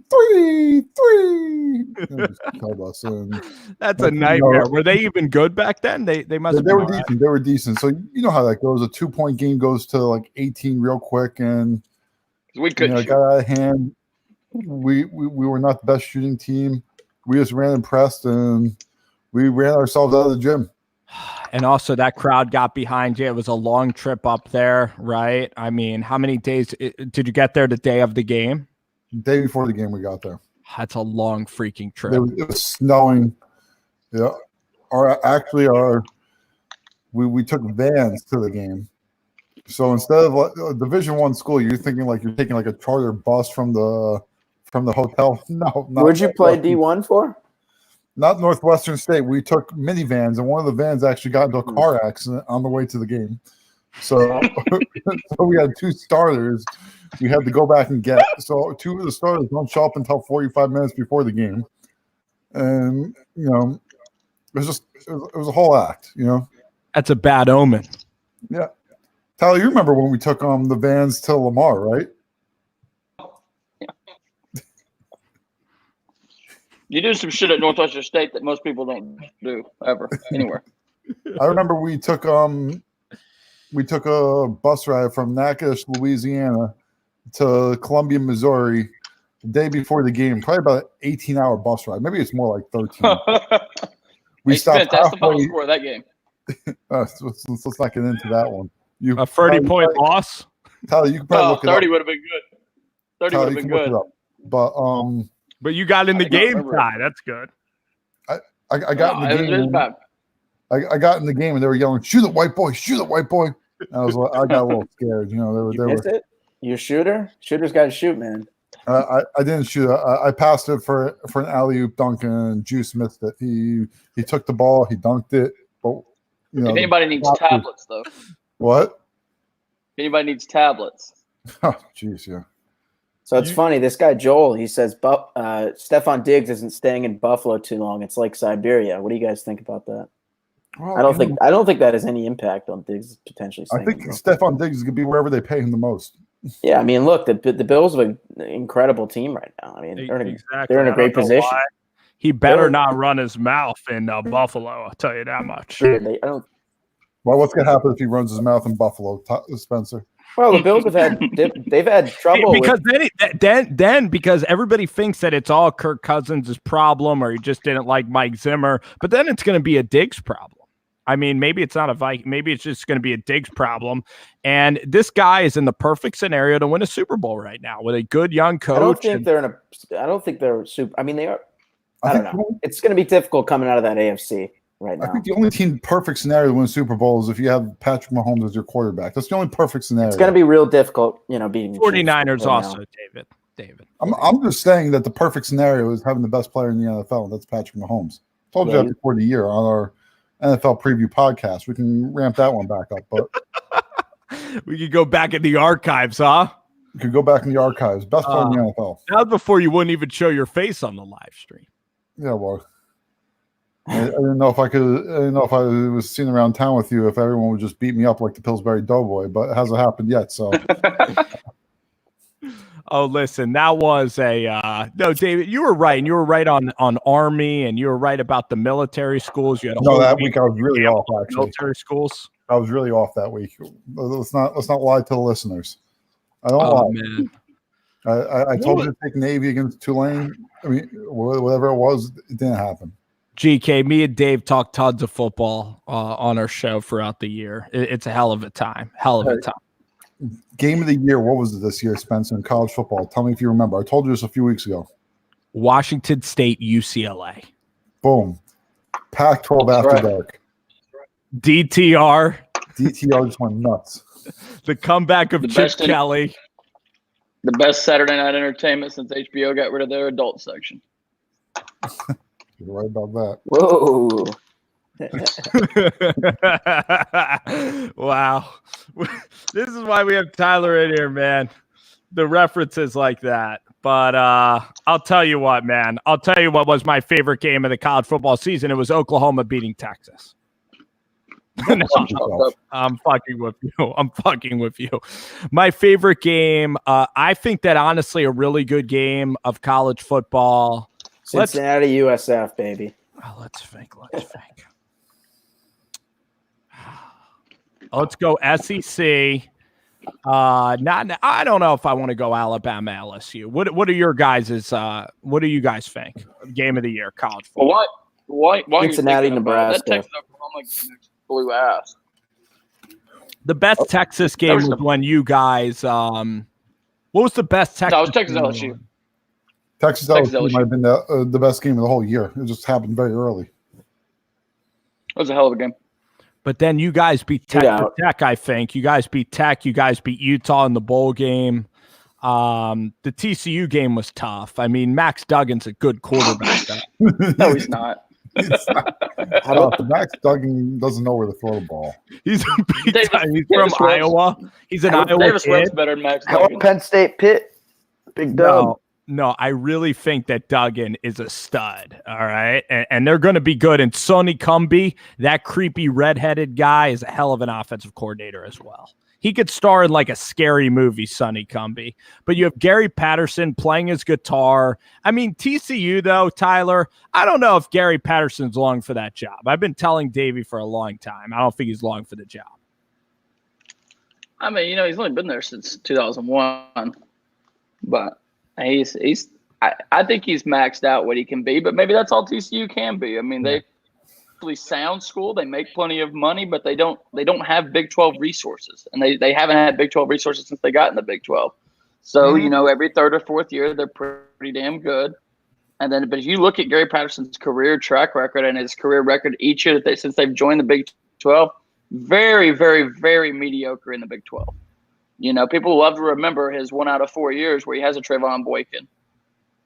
That's a nightmare. Were they even good back then? They must have been. They were decent. They were decent. So you know how that goes. A 2-point game goes to like 18 real quick, and we couldn't got out of hand. We were not the best shooting team. We just ran and pressed, and we ran ourselves out of the gym. And also that crowd got behind you. It was a long trip up there, right? I mean, how many days did you get there the day of the game? The day before the game we got there. That's a long freaking trip. It was snowing. Yeah. We took vans to the game. So instead of like a Division I school, you're thinking like you're taking like a charter bus from the hotel. No. Where'd you play D1 for? Not Northwestern State. We took minivans, and one of the vans actually got into a car accident on the way to the game. So, so we had 2 starters. We had to go back and get. So 2 of the starters don't show up until 45 minutes before the game, and it was a whole act. That's a bad omen. Yeah, Tyler, you remember when we took the vans to Lamar, right? You do some shit at Northwestern State that most people don't do ever anywhere. I remember we took a bus ride from Natchitoches, Louisiana to Columbia, Missouri the day before the game. Probably about an 18-hour bus ride. Maybe it's more like 13. We stopped That's the final score of that game. Let's not get into that one. A 30-point loss? Tyler, you can probably look it up. 30 would have been good. 30 would have been good. But you got in the game, Ty. That's good. I got in the game. I got in the game, and they were yelling, "Shoot it, white boy! Shoot it, white boy!" And I got a little scared. It? You a shooter? Shooter's got to shoot, man. I didn't shoot. I passed it for an alley-oop dunk, and Juice missed it. He took the ball, he dunked it. But if anybody needs tablets, though. What? If anybody needs tablets. Oh, jeez, yeah. So it's funny. This guy Joel, he says, Stephon Diggs isn't staying in Buffalo too long. It's like Siberia. What do you guys think about that? Well, I don't think that has any impact on Diggs potentially. I think Stephon Diggs is going to be wherever they pay him the most. Yeah, I mean, look, the Bills have an incredible team right now. I mean, they're in a great position. He better Really? not run his mouth in Buffalo. I'll tell you that much. I don't. Well, what's gonna happen if he runs his mouth in Buffalo, Spencer? Well, the Bills have had they've had trouble Because with, then because everybody thinks that it's all Kirk Cousins' problem, or he just didn't like Mike Zimmer. But then it's going to be a Diggs problem. I mean, maybe it's not a Viking. Maybe it's just going to be a Diggs problem. And this guy is in the perfect scenario to win a Super Bowl right now with a good young coach. I don't think they're super. I mean, they are. I don't know. It's going to be difficult coming out of that AFC right now. I think the only team perfect scenario to win a Super Bowl is if you have Patrick Mahomes as your quarterback. That's the only perfect scenario. It's going to be real difficult, beating the 49ers Chiefs also, now. David. I'm just saying that the perfect scenario is having the best player in the NFL, and that's Patrick Mahomes. Told you that before the year on our NFL preview podcast. We can ramp that one back up, but we could go back in the archives, huh? We could go back in the archives. Best player in the NFL. That was before you wouldn't even show your face on the live stream. Yeah, well, I didn't know if I could. I didn't know if I was seen around town with you if everyone would just beat me up like the Pillsbury Doughboy, but it hasn't happened yet. So, oh, listen, that was no, David. You were right, and you were right on Army, and you were right about the military schools. You had that week I was really off. Actually, military schools. I was really off that week. Let's not lie to the listeners. I don't lie. Man. I told you to take Navy against Tulane. I mean, whatever it was, it didn't happen. GK, me and Dave talk tons of football on our show throughout the year. It's a hell of a time. Game of the year, what was it this year, Spencer, in college football? Tell me if you remember. I told you this a few weeks ago. Washington State, UCLA. Boom. Pac-12 after dark. DTR. DTR just went nuts. The comeback of Chip Kelly. The best Saturday night entertainment since HBO got rid of their adult section. You're right about that. Whoa. Wow. This is why we have Tyler in here, man. The references like that. But I'll tell you what, man. I'll tell you what was my favorite game of the college football season. It was Oklahoma beating Texas. No, I'm fucking with you. My favorite game, I think that honestly a really good game of college football. Cincinnati USF, baby. Oh, let's think. Let's go SEC. I don't know if I want to go Alabama LSU. What are your guys'? What do you guys think? Game of the year, college football. Well, why Cincinnati, Nebraska. That Texas Oklahoma blew ass. The best Texas game was when you guys. What was the best Texas? No, it was Texas LSU. Texas LSU might have been the best game of the whole year. It just happened very early. It was a hell of a game. But then you guys beat Tech, I think. You guys beat Tech. You guys beat Utah in the bowl game. The TCU game was tough. I mean, Max Duggan's a good quarterback. No, he's not. Max Duggan doesn't know where to throw the ball. He's from Iowa. He's an Iowa Davis kid. Webb's better than Max Duggan. Penn State Pitt. Big dub. No, I really think that Duggan is a stud, all right? And they're going to be good. And Sonny Cumbie, that creepy redheaded guy, is a hell of an offensive coordinator as well. He could star in like a scary movie, Sonny Cumbie. But you have Gary Patterson playing his guitar. I mean, TCU, though, Tyler, I don't know if Gary Patterson's long for that job. I've been telling Davey for a long time. I don't think he's long for the job. I mean, he's only been there since 2001. But I think he's maxed out what he can be, but maybe that's all TCU can be. I mean, they really sound school. They make plenty of money, but they don't have Big 12 resources, and they haven't had Big 12 resources since they got in the Big 12. So every third or fourth year they're pretty damn good. And then, but if you look at Gary Patterson's career track record and his career record each year since they've joined the Big 12, very, very, very mediocre in the Big 12. People love to remember his 1 out of 4 years where he has a Trayvon Boykin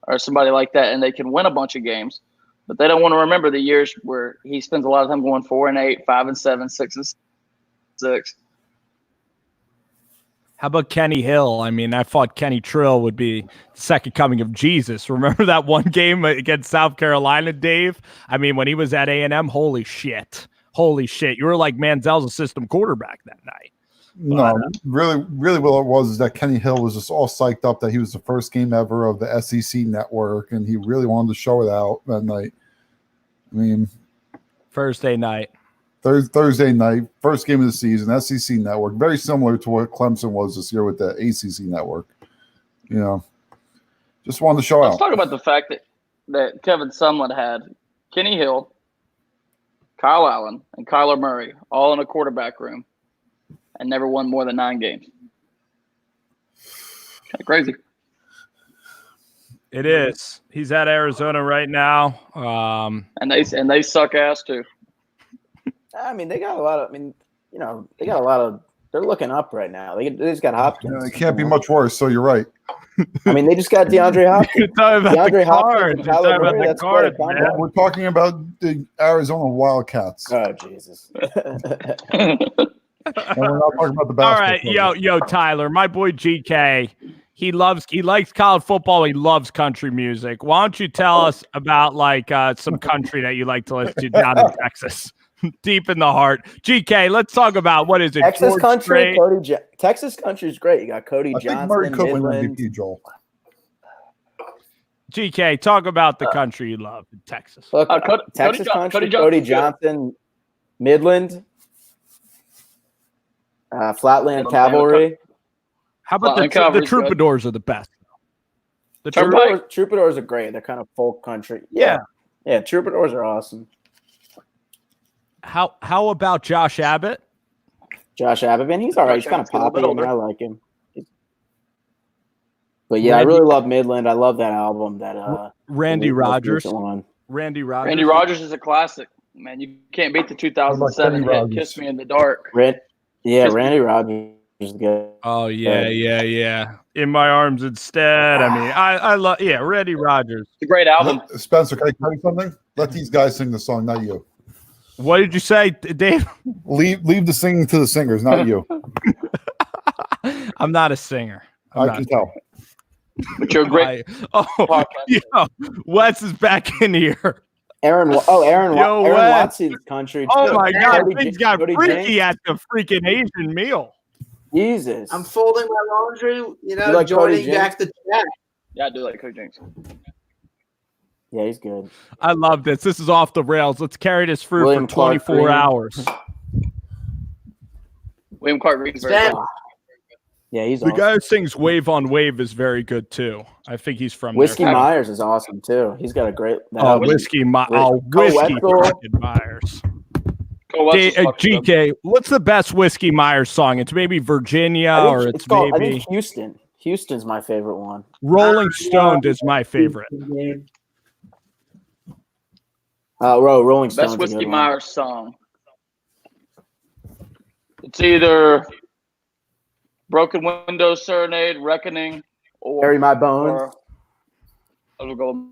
or somebody like that, and they can win a bunch of games. But they don't want to remember the years where he spends a lot of time going 4-8, 5-7, 6-6. How about Kenny Hill? I mean, I thought Kenny Trill would be the second coming of Jesus. Remember that one game against South Carolina, Dave? I mean, when he was at A&M, holy shit. You were like Manziel's assistant quarterback that night. No, really what it was is that Kenny Hill was just all psyched up that he was the first game ever of the SEC network, and he really wanted to show it out that night. I mean, Thursday night, Thursday night, first game of the season, SEC network, very similar to what Clemson was this year with the ACC network. You know, just wanted to show Let's out. talk about the fact that Kevin Sumlin had Kenny Hill, Kyle Allen, and Kyler Murray all in a quarterback room and never won more than 9 games. Kind of crazy. it is. He's at Arizona right now. And they suck ass too. I mean, they got a lot of. I mean, you know, they got a lot of. They're looking up right now. They just got Hopkins. It can't be much worse. So you're right. I mean, they just got DeAndre Hopkins. You're talking about DeAndre the Hopkins cards. and You're Kyler talking about Murray, the that's quite a cards, combo. man. We're talking about the Arizona Wildcats. Oh Jesus! And we're not talking about the basketball. All right, yo, Tyler, my boy GK, he likes college football. He loves country music. Why don't you tell us about like some country that you like to listen to down in Texas, deep in the heart? GK, let's talk about what is it? Texas George country, Strait? Texas country's great. You got Cody I think Johnson, Murray could win Midland. MVP, Joel. GK, talk about the country you love in Texas. Look, Texas country, Cody Johnson, Midland, Flatland Cavalry. How about the Cavalry's Troubadours are the best? The Troubadours are great. They're kind of folk country. Yeah. Yeah, Troubadours are awesome. How about Josh Abbott? Josh Abbott, man, he's all right. He's kind of Abbott's a little poppy. bit I mean, I like him. But yeah, I really love Midland. I love that album. That Randy the Rogers. recent one. Randy Rogers. Randy Rogers is a classic. Man, you can't beat the 2007 Kenny hit Rogers? "Kiss Me in the Dark." Randy Rogers is good. Oh yeah. In my arms instead. I mean, I love Randy Rogers. It's a great album. Spencer, can I tell you something? Let these guys sing the song, not you. What did you say, Dave? Leave the singing to the singers, not you. I'm not a singer. I can tell. But you're a great. Wes is back in here. Aaron Yo, Watson's country. Oh too. my God, Cody things got Cody freaky James. at the freaking Asian meal. Jesus. I'm folding my laundry, you know, You like Cody joining back the chat. Yeah, I do like Cody James. Yeah, he's good. I love this. This is off the rails. Let's carry this through William for Clark 24 Green. hours. William Clark Green's very Stan, good. Yeah, he's The awesome. guy who sings "Wave on Wave" is very good too. I think he's from Whiskey there. Myers is awesome too. He's got a great. Oh, Whiskey Cole Wetzel. fucking Myers. Cole Wetzel's fucking good. GK, what's the best Whiskey Myers song? It's maybe Virginia, or it's called. I maybe think Houston. Houston's my favorite one. Rolling Stoned is my favorite. Rolling Stones. Best Whiskey Myers song. It's either "Broken Windows Serenade," "Reckoning," or Bury My Bones. I'll go.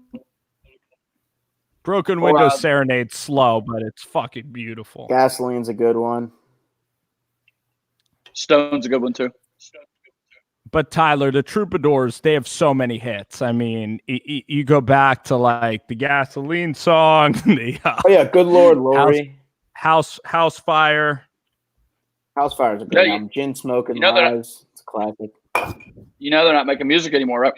Broken Or, Windows Serenade, slow, but it's fucking beautiful. Gasoline's a good one. Stone's a good one too. But Tyler, the Troubadours, they have so many hits. I mean, you go back to like the Gasoline song, the Oh yeah, Good Lord, Lori. House Fire. House Fire's a good Yeah, one. Gin Smoking you know that- Lives. It's a classic. You know they're not making music anymore, right?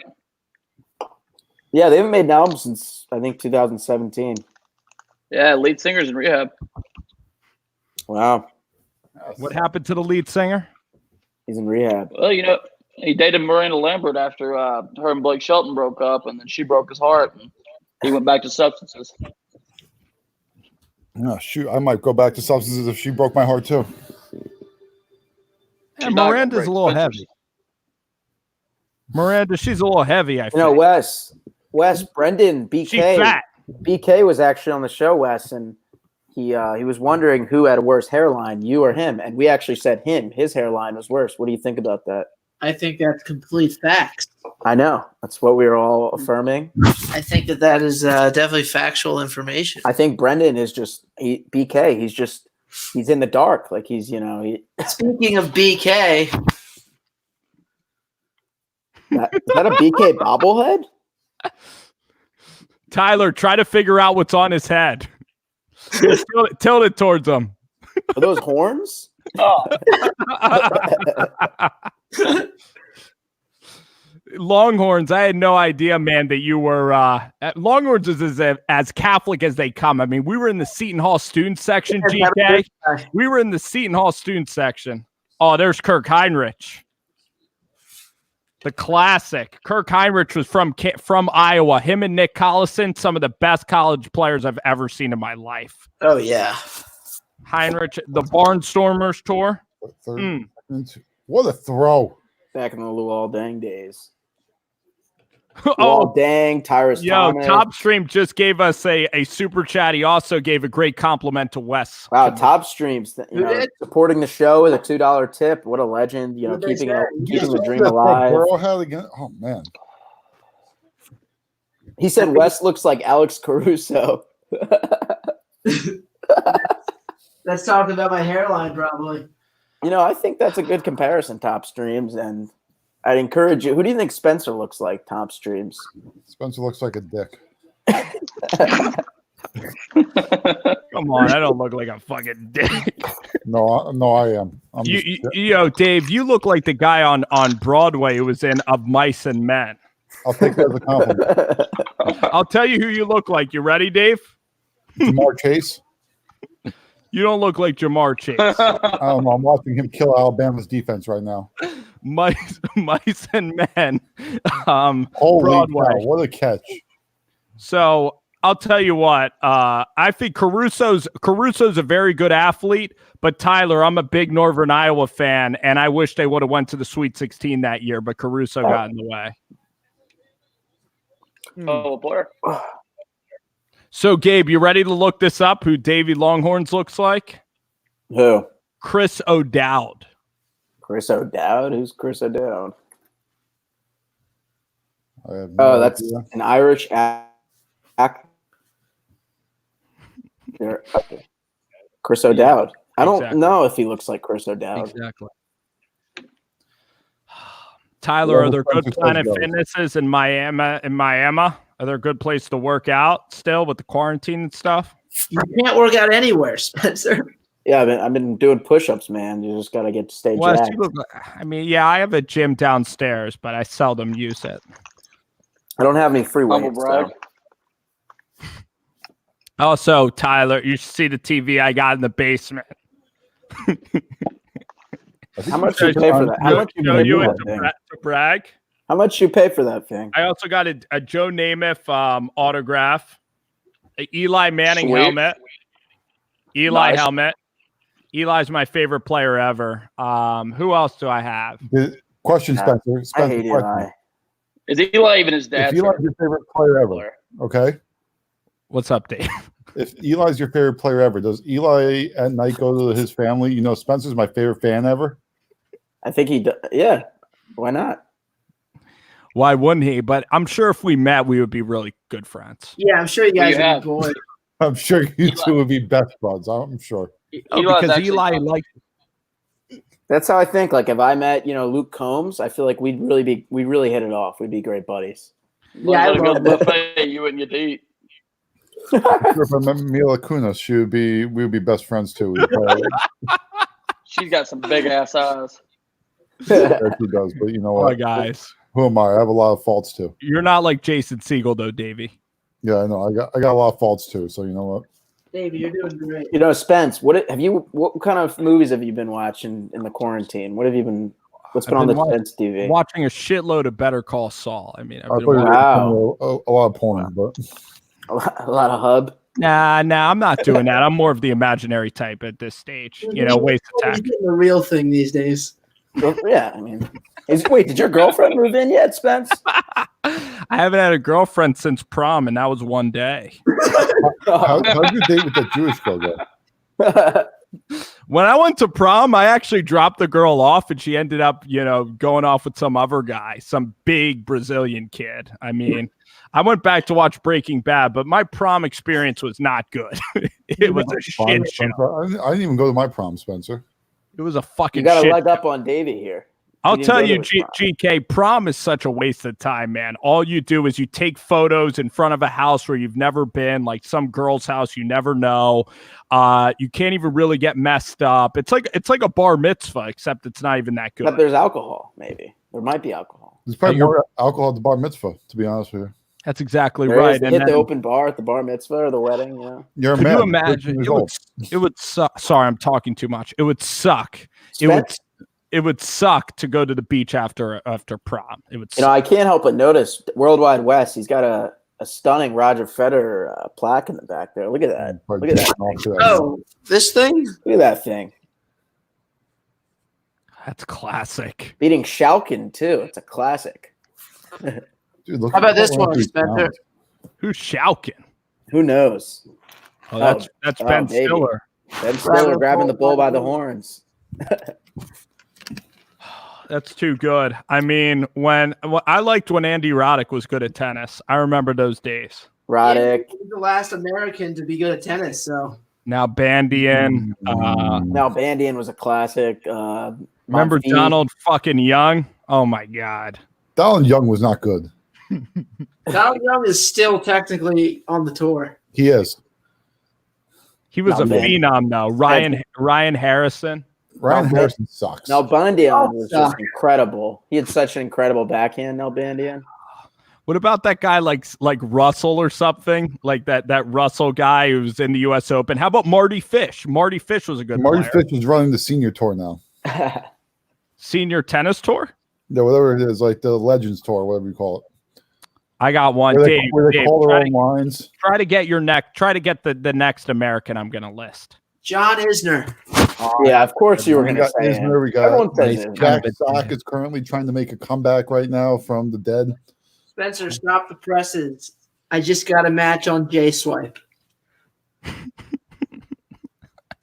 Yeah, they haven't made an album since I think 2017. Yeah, lead singer's in rehab. Wow, What happened to the lead singer? he's in rehab. Well, you know, he dated Miranda Lambert after her and Blake Shelton broke up, and then she broke his heart, and he went back to substances. Oh, shoot, I might go back to substances if she broke my heart too. Yeah, She's not gonna Miranda's break a little Spencer's. heavy. Miranda, she's a little heavy, I You know, think. Wes, Brendan, She's BK. fat. BK was actually on the show, Wes, and he was wondering who had a worse hairline, you or him, and we actually said him. His hairline was worse. What do you think about that? I think that's complete facts. I know. That's what we were all affirming. I think that is definitely factual information. I think Brendan is just BK. He's in the dark. Like he's, Speaking of BK, is that a BK bobblehead? Tyler, try to figure out what's on his head. Tilt it towards him. Are those horns? Longhorns, I had no idea, man, that you were Longhorns is as Catholic as they come. I mean, we were in the Seton Hall student section, GK. We were in the Seton Hall student section. Oh, there's Kirk Heinrich. The classic. Kirk Heinrich was from Iowa. Him and Nick Collison, some of the best college players I've ever seen in my life. Oh, yeah. Heinrich, the Barnstormers tour. What a throw. Back in the Luol Deng days. Oh, dang, Tyrus Thomas. Top Stream just gave us a super chat. He also gave a great compliment to Wes. Wow, Top Streams, supporting the show with a $2 tip. What a legend! Keeping the dream alive. Oh man, he said Wes looks like Alex Caruso. That's talking about my hairline, probably. I think that's a good comparison, Top Streams, and I'd encourage you. Who do you think Spencer looks like, Top Streams? Spencer looks like a dick. Come on, I don't look like a fucking dick. No, I am. Dave, you look like the guy on Broadway who was in Of Mice and Men. I'll take that as a compliment. I'll tell you who you look like. You ready, Dave? Jamar Chase. You don't look like Jamar Chase. I'm watching him kill Alabama's defense right now. Mice and Men. Holy Broadway. cow, what a catch. So I'll tell you what. I think Caruso's a very good athlete, but Tyler, I'm a big Northern Iowa fan, and I wish they would have went to the Sweet 16 that year, but Caruso got in the way. Oh, Blair. So, Gabe, you ready to look this up? Who Davy Longhorns looks like? Who? Chris O'Dowd. Chris O'Dowd? Who's Chris O'Dowd? That's an Irish actor. Chris O'Dowd. I don't know if he looks like Chris O'Dowd. Exactly. Tyler, are there good Planet Fitnesses in Miami? Are there a good place to work out still with the quarantine and stuff? You can't work out anywhere, Spencer. Yeah, I've been doing push-ups, man. You just got to get to stay jacked. I have a gym downstairs, but I seldom use it. I don't have any free weights. Also, Tyler, you should see the TV I got in the basement. How much you pay for that? How much you pay for that thing? To brag? How much you pay for that thing? I also got a Joe Namath autograph, an Eli Manning helmet. Helmet. Eli's my favorite player ever. Who else do I have? Question, Spencer. I hate Eli. Is Eli even his dad? If Eli's your favorite player ever, okay? What's up, Dave? If Eli's your favorite player ever, does Eli at night go to his family? Spencer's my favorite fan ever. I think he does. Yeah. Why not? Why wouldn't he? But I'm sure if we met, we would be really good friends. Yeah, I'm sure you guys would be bored. I'm sure you two would be best buds. I'm sure. Because Eli likes. That's how I think. Like if I met, Luke Combs, I feel like we'd really hit it off. We'd be great buddies. Yeah, I love buffet. You wouldn't get to eat. If I met Mila Kunis, we would be best friends too. She's got some big ass eyes. Yeah, she does, but you know what? Oh, guys. Who am I? I have a lot of faults too. You're not like Jason Segel though, Davey. Yeah, I know. I got a lot of faults too. So you know what? Davey, you're doing great. Spence, what kind of movies have you been watching in the quarantine? What's been on the Spence TV? Watching a shitload of Better Call Saul. I mean, a lot of porn, but a lot of hub. Nah, I'm not doing that. I'm more of the imaginary type at this stage. Waste attack. He's getting the real thing these days. Yeah, I mean, wait, did your girlfriend move in yet, Spence? I haven't had a girlfriend since prom, and that was one day. How'd you date with that Jewish girl though? When I went to prom, I actually dropped the girl off, and she ended up, going off with some other guy, some big Brazilian kid. I mean, I went back to watch Breaking Bad, but my prom experience was not good. It was a shit show. I didn't even go to my prom, Spencer. It was a fucking. You got a shit leg show. up on Davey here. I'll didn't tell go to you, his prom. GK, prom is such a waste of time, man. All you do is you take photos in front of a house where you've never been, like some girl's house you never know. You can't even really get messed up. It's like a bar mitzvah, except it's not even that good. But there's alcohol, maybe. There might be alcohol. There's probably more alcohol at the bar mitzvah, to be honest with you. That's exactly There right. is. They And hit the then, open bar at the bar mitzvah or the wedding. Yeah. You're a could man. you You're imagine? 13 years It would, old. it would suck. Sorry, I'm talking too much. It would suck. It would suck to go to the beach after prom. It would. You know, I can't help but notice Worldwide West. He's got a stunning Roger Federer plaque in the back there. Look at that. Look at that. Oh, this thing? Look at that thing. That's classic. Beating Schalken too. It's a classic. Dude, look How about at this that one, thing. Spencer? Who's Schalken? Who knows? Oh, that's Ben baby. Stiller. Ben Stiller grabbing the bull by the horns. That's too good. I mean, I liked when Andy Roddick was good at tennis. I remember those days. Roddick. He's the last American to be good at tennis, so. Now Bandian. Now Bandian was a classic. Remember Monfils. Donald fucking Young? Oh my God. Donald Young was not good. Donald Young is still technically on the tour. He is. He was No, a man. phenom though. Ryan Harrison. Ryan No, Harrison sucks. Now Bandian was just incredible. He had such an incredible backhand. Now Bandian. What about that guy like Russell or something? Like that Russell guy who was in the US Open. How about Marty Fish? Marty Fish was a good Marty player. Fish is running the senior tour now. Senior tennis tour? Yeah, whatever it is, like the Legends tour, whatever you call it. I got one. Where they, Dave, where they Dave, call try, their to, own lines. try to get the next American I'm gonna list. John Isner. Yeah, of course you were We going to got say him. Isner, we got Everyone says Isner. Jack Sock is currently trying to make a comeback right now from the dead. Spencer, stop the presses. I just got a match on J-Swipe.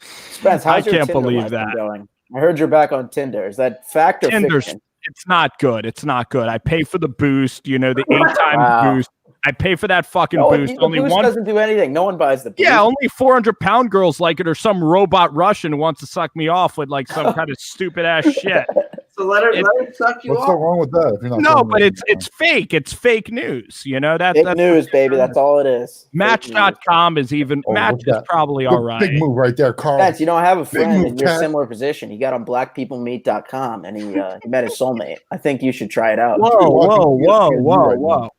Spence, how's I your can't Tinder believe life been that. going? I heard you're back on Tinder. Is that fact or Tinder's fiction? it's not good. It's not good. I pay for the boost, the 8 times Wow. boost. I pay for that fucking No, boost. the Only boost one. doesn't do anything. No one buys the boost. Yeah, only 400-pound girls like it, or some robot Russian who wants to suck me off with like some kind of stupid ass shit. So let her suck you What's so off. wrong with that? If you're not No, telling but me it's fake. It's fake news. That's Fake news, baby. That's all it is. Fake news. Match.com is even Oh, Match what's is that? probably Big- all right. Big move right there, Carl. Spence, I have a friend move, in your Cat. similar position. He got on blackpeoplemeet.com and he met his soulmate. I think you should try it out. Whoa.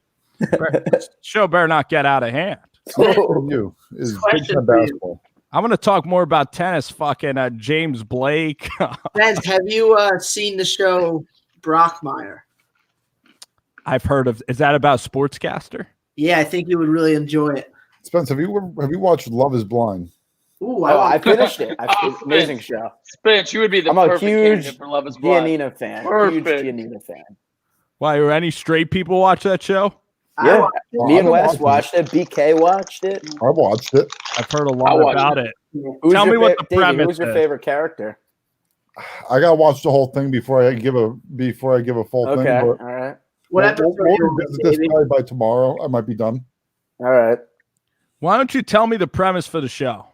Show better not get out of hand. For you is Big Question Ten for you. basketball. I'm going to talk more about tennis. Fucking James Blake. Spence, have you seen the show Brockmire? I've heard of. Is that about sportscaster? Yeah, I think you would really enjoy it. Spence, have you watched Love Is Blind? Ooh, I finished it. Oh, Amazing show. Spence, you would be the I'm a perfect huge candidate for Love Is Blind. Giannina fan. Huge Perfect. Giannina fan. Why? Are any straight people watch that show? Yeah, watched it. me and I Wes watched watched it. BK watched it. I watched it. I've heard a I lot watched about it. Who's Tell your me what the Davey, premise who's your is. favorite character? I gotta watch the whole thing before I give a full Okay, thing. all But right, What we'll episode are you on, revisit this Davey? probably by tomorrow. I might be done. all right. Why don't you tell me the premise for the show?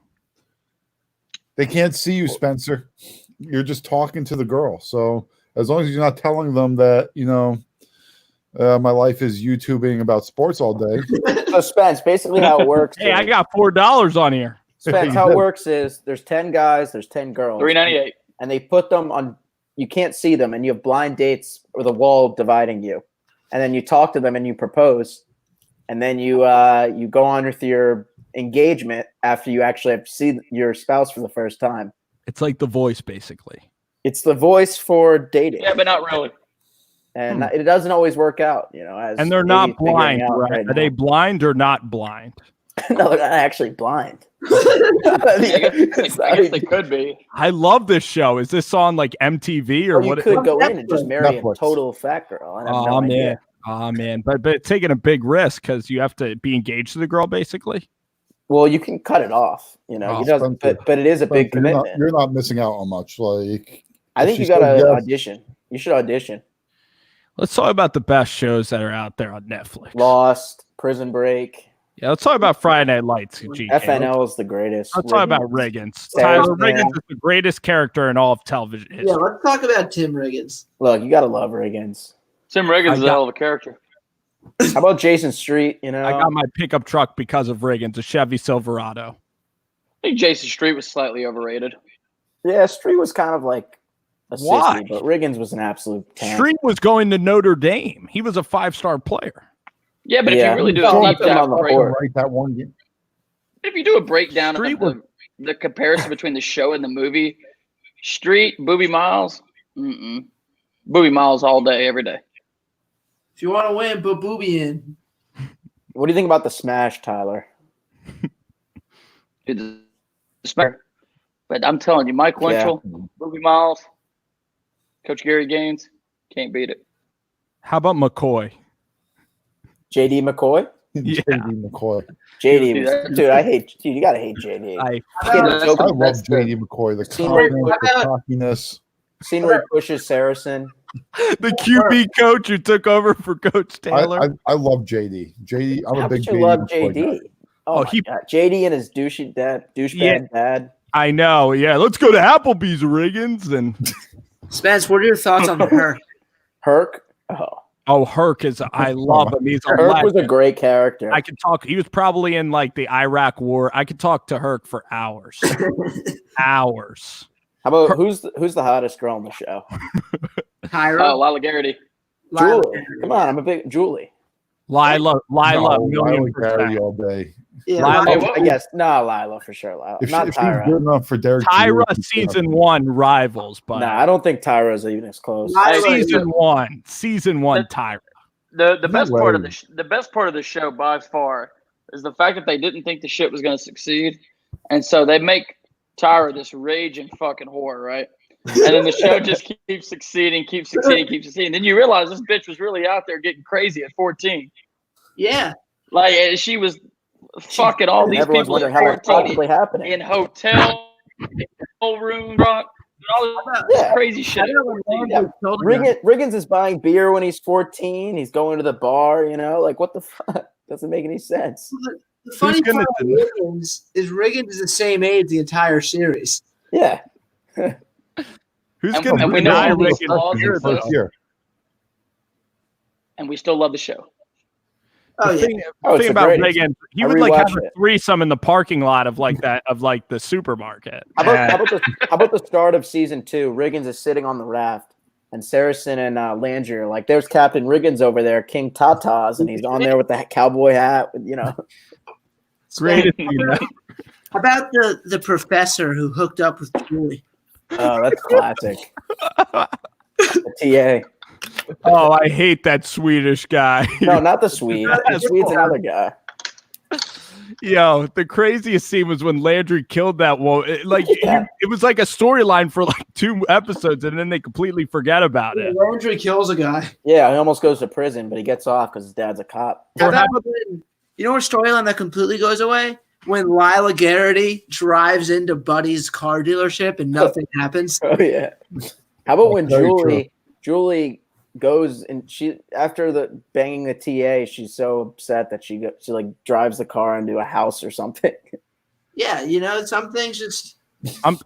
They can't see you, Spencer. You're just talking to the girl. So as long as you're not telling them that, my life is YouTubing about sports all day. So Spence, basically how it works. Hey, I is- got $4 on here. Spence, how it works is there's 10 guys, there's 10 girls. $3.98. And they put them on, you can't see them, and you have blind dates with a wall dividing you. And then you talk to them and you propose. And then you go on with your engagement after you actually have to see your spouse for the first time. It's like The Voice, basically. It's the voice for dating. Yeah, but not really. And it doesn't always work out, as And they're Davey's not figuring blind, out right? Are now. they blind or not blind? No, they're not actually blind. I guess they could be. I love this show. Is this on like MTV or Or you what? could go in and just marry a Netflix. total fat girl. I have Oh no man, idea. but it's taking a big risk because you have to be engaged to the girl, basically. Well, you can cut it off, Oh, He doesn't, but it is a big Spencer, commitment. You're not missing out on much. Like I think she you got said to yes. audition. You should audition. Let's talk about the best shows that are out there on Netflix. Lost, Prison Break. Yeah, let's talk about Friday Night Lights. GK. FNL is the greatest. Let's talk about Riggins. Sarah's Tyler man. Riggins is the greatest character in all of television history. Yeah, let's talk about Tim Riggins. Look, you gotta love Riggins. Tim Riggins is a hell of a character. How about Jason Street? You know, I got my pickup truck because of Riggins, a Chevy Silverado. I think Jason Street was slightly overrated. Yeah, Street was kind of like a Why? sissy, but Riggins was an absolute tank. Street was going to Notre Dame. He was a 5-star player. Yeah, but Yeah. if you really do Don't a deep put him dive on the break, court. Right, that one game. if you do a breakdown Street of the comparison between the show and the movie, Street, Booby Miles, Booby Miles all day, every day. If you want to win, put Booby in. What do you think about the Smash, Tyler? Dude, but I'm telling you, Mike Winchell, Booby Miles, Coach Gary Gaines, can't beat it. How about McCoy? JD McCoy? Yeah. JD McCoy. JD was, dude, I hate, dude, you gotta hate JD. I love JD McCoy. The confidence, the cockiness. Scene where he pushes Saracen. The QB coach who took over for Coach Taylor. I love JD. JD, I'm How a big could you JD love McCoy JD? guy. Oh, my God. JD and his douchebag dad. I know. Yeah, let's go to Applebee's, Riggins. And Spence, what are your thoughts on her? Herc? Herc is. I love him. He's a Herc was a legend. great character. I could talk. He was probably in like the Iraq War. I could talk to Herc for hours. Hours. How about who's the hottest girl on the show? Tyra. Oh, Lila Garrity. Julie. Come on, I'm a big Julie. Lila, No, million Lila Gary percent. all day. Yeah, Lila, I guess Lila for sure. Lila. If Not she was Tyra. good enough for Derek Tyra Jeter, season 1 rivals, but No, I don't think Tyra's even as close. season one, Tyra. The best part of way. the best part of the show by far is the fact that they didn't think the shit was going to succeed, and so they make Tyra this raging fucking whore, right? And then the show just keeps succeeding. Then you realize this bitch was really out there getting crazy at 14. Yeah. Like she was fucking all these Everyone's people wondering at how it's 14 possibly happening. in hotel room, all this crazy shit. Yeah. Riggins is buying beer when he's 14. He's going to the bar, like what the fuck? Doesn't make any sense. The funny part about Riggins is the same age the entire series. Yeah. Who's And- going to and we know deny all these Riggins? flaws Here, and though? first year. And we still love the show. Oh, The yeah. thing It's thing the about greatest. Riggins, he I would like have rewatched a it. threesome in the parking lot of like that of like the supermarket. How about the start of season 2? Riggins is sitting on the raft, and Saracen and Landry are like, "There's Captain Riggins over there, King Tatas," and he's on there with the cowboy hat, with, Greatest. How about the professor who hooked up with Julie? Oh, that's classic. The TA. Oh, I hate that Swedish guy. No, not the Swede. The Swede's another guy. Yo, the craziest scene was when Landry killed that woman. It was like a storyline for like 2 episodes, and then they completely forget about it. Landry kills a guy. Yeah, he almost goes to prison, but he gets off because his dad's a cop. How about you know what storyline that completely goes away? When Lila Garrity drives into Buddy's car dealership and nothing happens. Oh yeah. How about when Very true. Julie goes and she after the banging the TA, she's so upset that she like drives the car into a house or something. Yeah, some things just.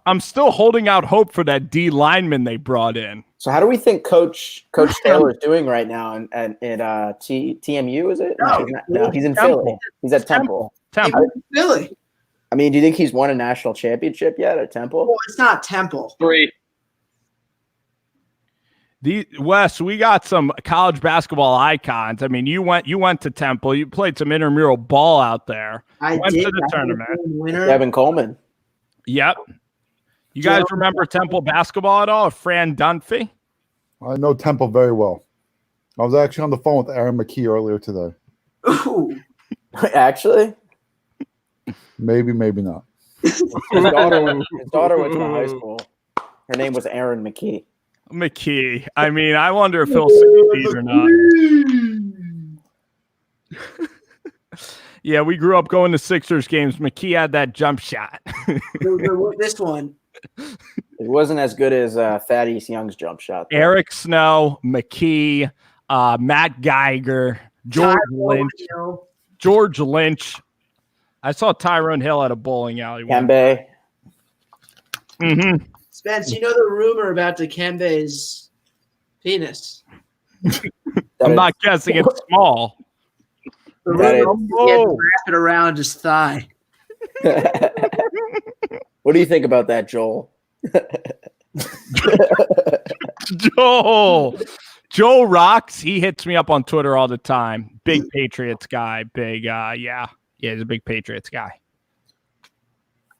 I'm still holding out hope for that D lineman they brought in. So how do we think Coach Taylor is doing right now at TMU? Is it? No, he's in Philly. He's at Temple. Philly. I mean, do you think he's won a national championship yet at Temple? Well, it's not Temple. 3. Wes, we got some college basketball icons. I mean, you went to Temple. You played some intramural ball out there. I Went did. to the tournament. Winner. Devin Coleman. Yep. You guys remember Temple basketball at all? Fran Dunphy? I know Temple very well. I was actually on the phone with Aaron McKee earlier today. Ooh. Actually, Maybe, maybe not. his daughter went to high school. Her name was Erin McKee. McKee. I mean, I wonder if he'll succeed or not. Yeah, we grew up going to Sixers games. McKee had that jump shot. This one. It wasn't as good as Fat East Young's jump shot, though. Eric Snow, McKee, Matt Geiger, George Lynch. I saw Tyrone Hill at a bowling alley. Kembe. Mm-hmm. Spence, you know the rumor about Dikembe's penis. I'm not guessing it's small. The That rumor is- he had to wrap it around his thigh. What do you think about that, Joel? Joel rocks. He hits me up on Twitter all the time. Big Patriots guy. Big, yeah, he's a big Patriots guy.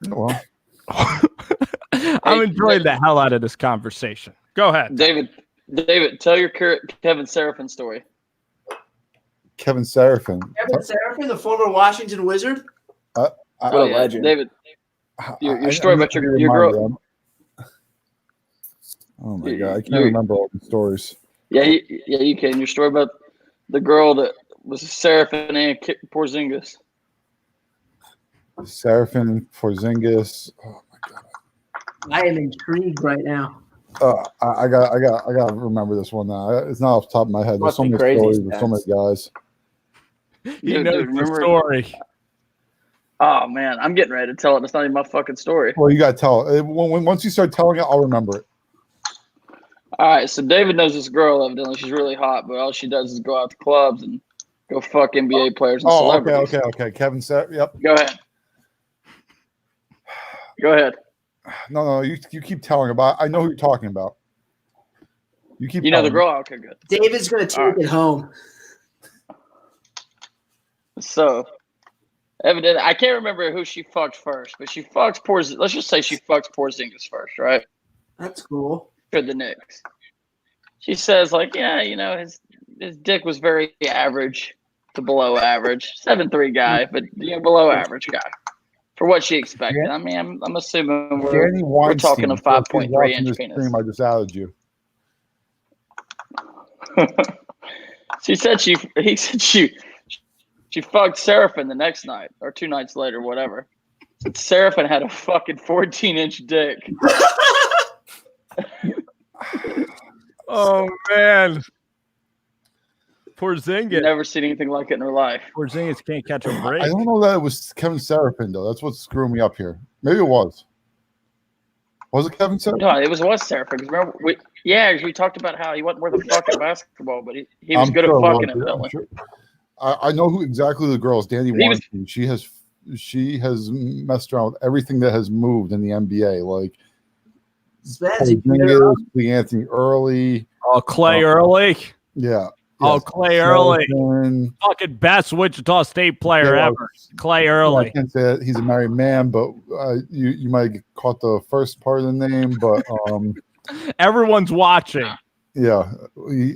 Well, I'm enjoying the hell out of this conversation. Go ahead, David, tell your Kevin Seraphin story. Kevin Seraphin. Kevin Seraphin, the former Washington Wizard. What a legend. David, your story about your girl. Oh my god, I can't remember all the stories. Yeah, you can. Your story about the girl that was Seraphin and Porzingis. Seraphin, Porzingis. Oh my god. I am intrigued right now. I got to remember this one now. It's not off the top of my head. There's Must so be many crazy, stories with so many guys. You know the story. Oh man, I'm getting ready to tell it. It's not even my fucking story. Well, you got to tell it. Once you start telling it, I'll remember it. All right, so David knows this girl. Evidently, she's really hot, but all she does is go out to clubs and go fuck NBA players and celebrities. Okay. Kevin Seraphin. Yep. Go ahead. No. You keep telling about. I know who you're talking about. You know the girl. Okay, good. David's going to take it home. So, evidently, I can't remember who she fucked first, but she fucks Porzingis. Let's just say she fucks Porzingis first, right? That's cool. For the Knicks. She says, like, yeah, his dick was very average to below average. 7'3" guy, but below average guy. For what she expected. Yeah. I mean, I'm assuming Danny we're talking a Weinstein, 5.3 inch stream, penis. I just outed you. He said she fucked Seraphin the next night or 2 nights later, whatever. Seraphin had a fucking 14-inch dick. Oh man, Porzingis. Never seen anything like it in her life. Porzingis can't catch a break. I don't know that it was Kevin Seraphin though. That's what's screwing me up here. Maybe it was. Was it Kevin Seraphin? No, it was Seraphin. Because remember, we talked about how he wasn't worth a fuck at basketball, but he was good at fucking evidently. Sure. I know who exactly the girl is. Danny Weinstein. She has messed around with everything that has moved in the NBA, like Anthony Early. Oh, Clay Early. Yeah. Oh, Yes. Clay Early. Sullivan. Fucking best Wichita State player ever. Clay Early. I can't say that he's a married man, but you might get caught the first part of the name, but everyone's watching. yeah,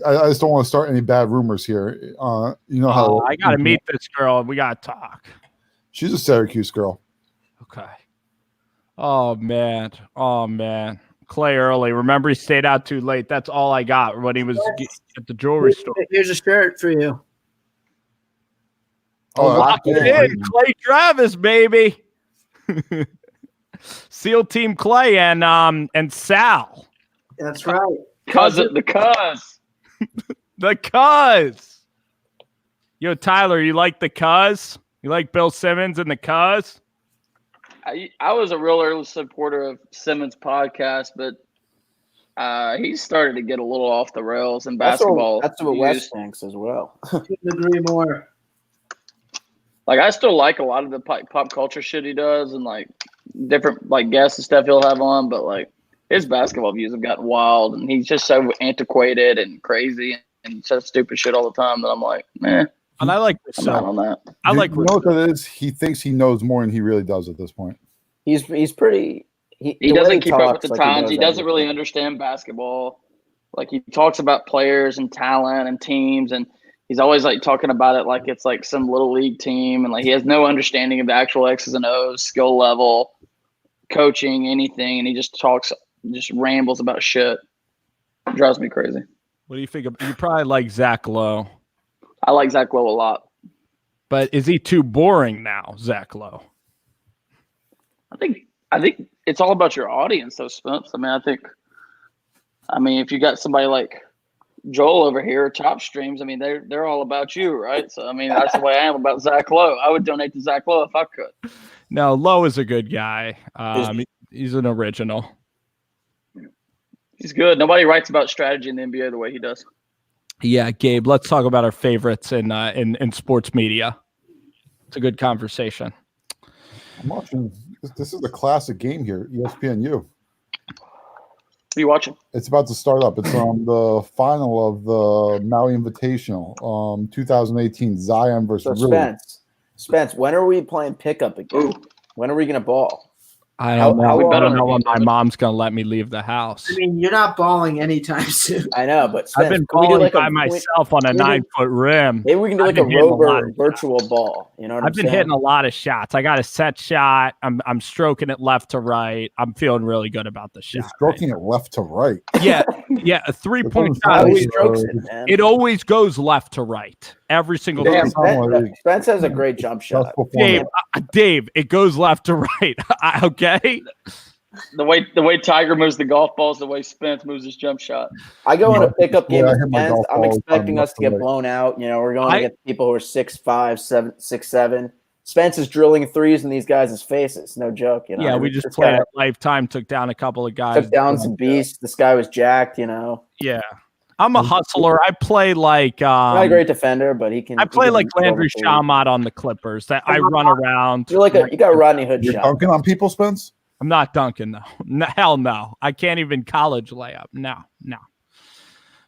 I just don't want to start any bad rumors here. You know how I got to meet this girl and we got to talk. She's a Syracuse girl. Okay. Oh man. Clay Early. Remember, he stayed out too late. That's all I got when he was at the jewelry store. Here's a shirt for you. Lock it in. Clay Travis, baby. SEAL Team Clay and Sal. That's right. The Cuz. Yo, Tyler, you like the Cuz? You like Bill Simmons and the Cuz? I was a real early supporter of Simmons' podcast, but he started to get a little off the rails in basketball. That's what Wes thinks as well. Couldn't agree more. Like, I still like a lot of the pop culture shit he does and, like, different, like, guests and stuff he'll have on, but, like, his basketball views have gotten wild, and he's just so antiquated and crazy and says stupid shit all the time that I'm like, man. And I like I'm not on that. I like. You know what that is? He thinks he knows more than he really does at this point. He's pretty. He doesn't keep up with the times. He doesn't really understand basketball. Like, he talks about players and talent and teams, and he's always like talking about it like it's like some little league team, and like he has no understanding of the actual X's and O's, skill level, coaching, anything, and he just rambles about shit. It drives me crazy. What do you think? You probably like Zach Lowe. I like Zach Lowe a lot. But is he too boring now, Zach Lowe? I think it's all about your audience, though, Spence. I mean, if you got somebody like Joel over here, Top Streams. I mean, they're all about you, right? So I mean, that's the way I am about Zach Lowe. I would donate to Zach Lowe if I could. No, Lowe is a good guy. He's an original. He's good. Nobody writes about strategy in the NBA the way he does. Yeah, Gabe, let's talk about our favorites in sports media. It's a good conversation. I'm watching. This is a classic game here, ESPNU. What are you watching? It's about to start up. It's the final of the Maui Invitational, 2018, Zion versus Rui. Spence, when are we playing pickup again? Ooh. When are we gonna ball? I don't know. I don't know when my David. mom's gonna let me leave the house. I mean, you're not balling anytime soon. I know, but Spence, I've been can we do balling like by myself on a 9-foot rim. Maybe we can do like a rover virtual ball. You know what I'm saying? I've been hitting a lot of shots. I got a set shot. I'm stroking it left to right. I'm feeling really good about the You're shot. stroking it left to right. Yeah, a 3-point How shot. he strokes it, man. It always goes left to right every single Damn. time. Spence has a great jump shot. Dave, it goes left to right. Okay. The way Tiger moves the golf balls, the way Spence moves his jump shot. I go in a pickup game I with hit my Spence. golf I'm ball expecting us to get left. blown out. You know, we're going against people who are 6'5", 6'7". Spence is drilling threes in these guys' faces. No joke. You know? Yeah, we just played at Lifetime, took down a couple of guys. Took down some beasts. This guy was jacked, you know. Yeah. I'm a hustler. I play like Not a great defender, but he can. I play like Landry overthrow. Shamat on the Clippers. That I run around. You're like you got a Rodney Hood You're shot. dunking on people, Spence? I'm not dunking though. No, hell no. I can't even college layup. No.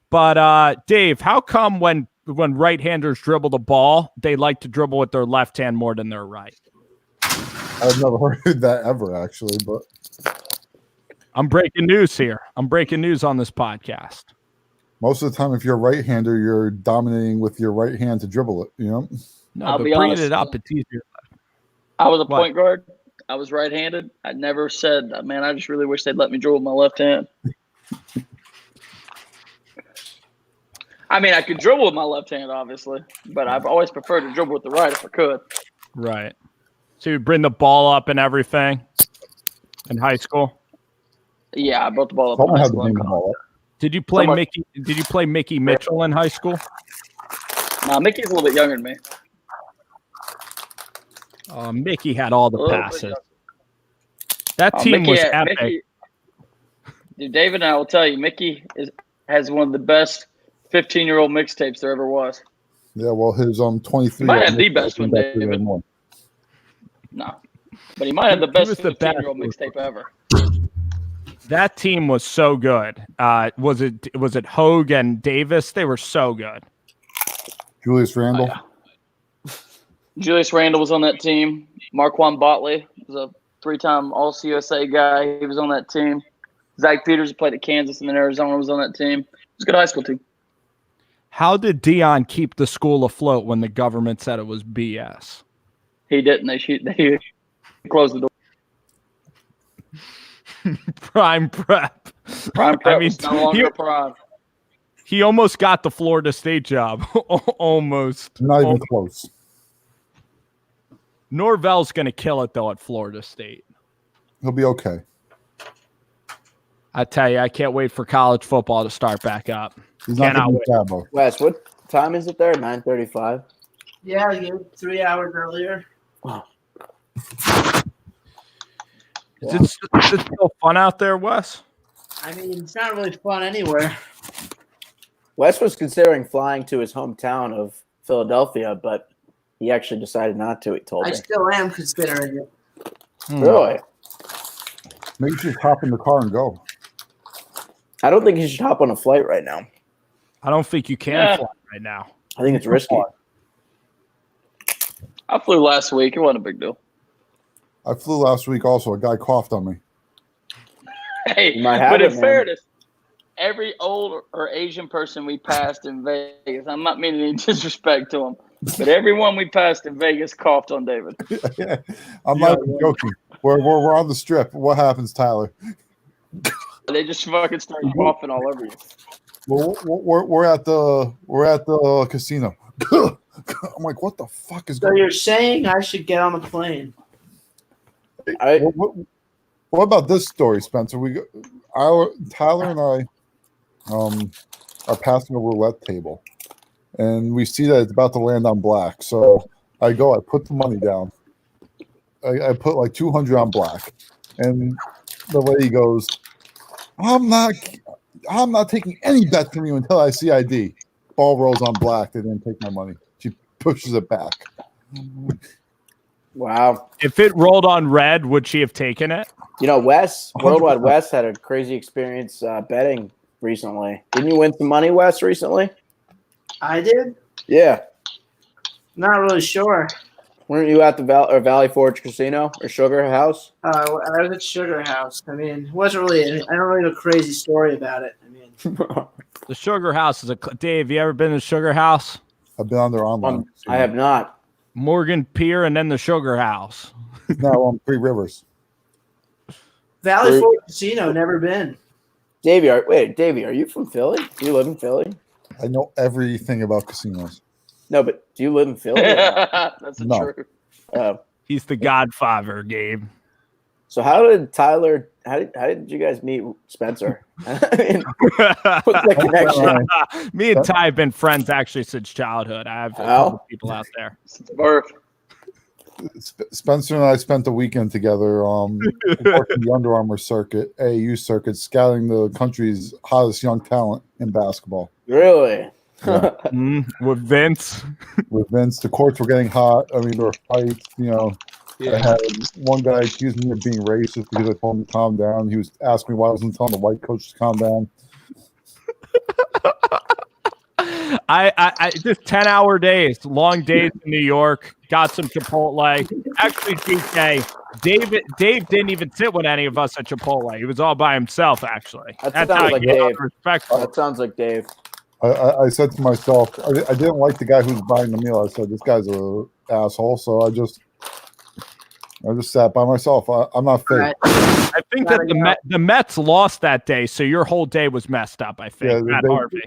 But Dave, how come when right-handers dribble the ball, they like to dribble with their left hand more than their right? I've never heard that ever, actually. But I'm breaking news here. I'm breaking news on this podcast. most of the time, if you're a right-hander, you're dominating with your right hand to dribble it. You know. No, I'll but be bringing honest. it up, it's easier. I was a What? point guard. I was right-handed. I never said, man, I just really wish they'd let me dribble with my left hand. I mean, I could dribble with my left hand, obviously, but I've always preferred to dribble with the right if I could. Right. So you bring the ball up and everything in high school? Yeah, I brought the ball up. Someone in high had to school bring and the college. ball up. Did you play Somebody- Mickey? Did you play Mickey Mitchell in high school? Nah, Mickey's a little bit younger than me. Mickey had all the A little bit passes. younger. That team Mickey was had- epic. Mickey, dude, David and I will tell you, Mickey has one of the best 15-year-old mixtapes there ever was. Yeah, well, his 23. He might have the best one, Back to David. more. No, but he might have the He best was the best. 15-year-old mixtape ever. That team was so good. Was it Hogue and Davis? They were so good. Julius Randle. Oh, yeah. Julius Randle was on that team. Marquand Botley was a 3-time All-CUSA guy. He was on that team. Zach Peters, who played at Kansas and then Arizona, was on that team. It was a good high school team. How did Dion keep the school afloat when the government said it was BS? He didn't. They closed the door. Prime prep. Prime prep I mean, was no longer prime. he almost got the Florida State job. Almost. Not even close. Norvell's going to kill it, though, at Florida State. He'll be okay. I tell you, I can't wait for college football to start back up. He's not Cannot going wait. to Dabo. Wes, what time is it there? 9:35. Yeah, you 3 hours earlier. Is it still fun out there, Wes? I mean, it's not really fun anywhere. Wes was considering flying to his hometown of Philadelphia, but he actually decided not to. He told I me. still am considering it. Really? Maybe you should hop in the car and go. I don't think he should hop on a flight right now. I don't think you can Yeah. fly right now. I think it's risky. I flew last week. It wasn't a big deal. I flew last week also. A guy coughed on me. Hey, You might have but it, in man. fairness, every old or Asian person we passed in Vegas, I'm not meaning any disrespect to them, but everyone we passed in Vegas coughed on David. I'm not even joking. We're on the strip. What happens, Tyler? They just fucking start coughing all over you. Well, we're at the casino. I'm like, what the fuck is So going on? you're saying I should get on a plane? What about this story, Spencer? Tyler and I are passing a roulette table, and we see that it's about to land on black. So I put the money down. I put like 200 on black, and the lady goes, I'm not taking any bet from you until I see ID. Ball rolls on black. They didn't take my money. She pushes it back. Wow. If it rolled on red, would she have taken it? You know, Wes, 100%. Worldwide Wes had a crazy experience betting recently. Didn't you win some money, Wes, recently? I did. Yeah. Not really sure. Weren't you at the Valley Forge Casino or Sugar House? I was at Sugar House. I mean, it wasn't really. I don't really know a crazy story about it. I mean, The Sugar House is Dave, you ever been to the Sugar House? I've been on their online. I have not. Morgan Pier and then the Sugar House. No, on Three Rivers. Valley Forge Casino, never been. Davey, are you from Philly? Do you live in Philly? I know everything about casinos. No, but do you live in Philly? That's the No. truth. He's the godfather, Gabe. So how did Tyler? How did you guys meet Spencer? I mean, what's the connection? Me and Ty have been friends actually since childhood. I have a couple people out there. Since birth. Spencer and I spent the weekend together working the Under Armour circuit, AAU circuit, scouting the country's hottest young talent in basketball. Really? Yeah. With Vince. With Vince, the courts were getting hot. I mean, there were fights. You know, I had one guy accused me of being racist because I told him to calm down. He was asking me why I wasn't telling the white coach to calm down. I just 10-hour days, long days in New York. Got some Chipotle. Actually, GK, Dave didn't even sit with any of us at Chipotle. He was all by himself. Actually, That sounds like Dave. Respectful. That sounds like Dave. I said to myself, I didn't like the guy who was buying the meal. I said, this guy's a asshole. So I just sat by myself. I'm not fake. Right. I think that the Mets lost that day, so your whole day was messed up. I think. Yeah, Matt Harvey.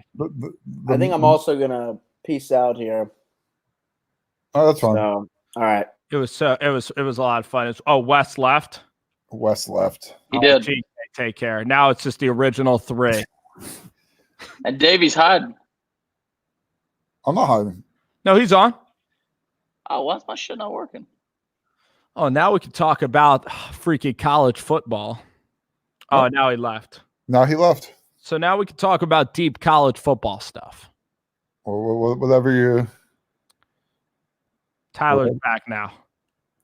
I think I'm also gonna peace out here. Oh, that's fine. So, all right. It was a lot of fun. Wes left. Wes left. He did. GK, take care. Now it's just the original three. And Davey's hiding. I'm not hiding. No, he's on. Oh, why's my shit not working? Oh, now we can talk about freaky college football. Oh, now he left. Now he left. So now we can talk about deep college football stuff. Or whatever you. Tyler's back now.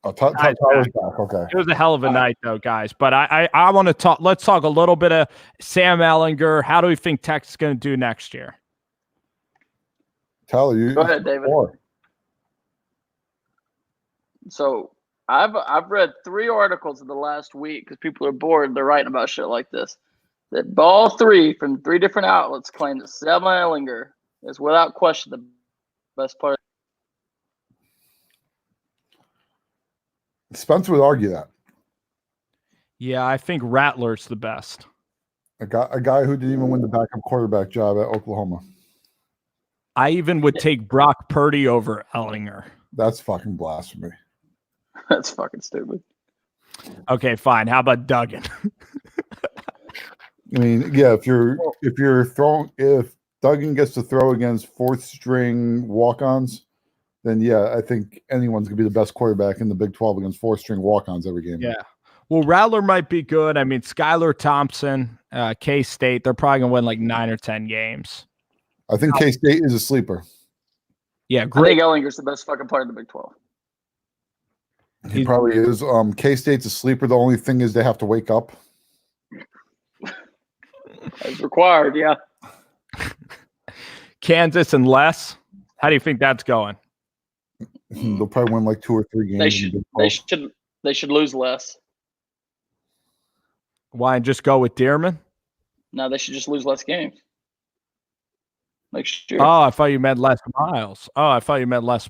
Oh, Tyler's back. Okay. It was a hell of a night, though, guys. But I want to talk. Let's talk a little bit of Sam Ehlinger. How do we think Texas is going to do next year? Tyler, you Go ahead, David. So I've read 3 articles in the last week because people are bored. They're writing about shit like this. That all 3 from 3 different outlets claim that Sam Ehlinger is without question the best player. Spencer would argue that. Yeah, I think Rattler's the best. A guy who didn't even win the backup quarterback job at Oklahoma. I even would take Brock Purdy over Ehlinger. That's fucking blasphemy. That's fucking stupid. Okay, fine. How about Duggan? I mean, yeah, if Duggan gets to throw against 4th string walk-ons, then yeah, I think anyone's gonna be the best quarterback in the Big 12 against 4th string walk-ons every game. Yeah. Well, Rattler might be good. I mean, Skylar Thompson, K-State, they're probably gonna win like 9 or 10 games. I think K-State is a sleeper. Yeah, I great. think Ehlinger's the best fucking player in the Big 12. He probably is. K-State's a sleeper. The only thing is they have to wake up. As required, yeah. Kansas and Les. How do you think that's going? They'll probably win like 2 or 3 games. They should lose less. Why just go with Dearman? No, they should just lose less games. Next year. Oh, I thought you meant Les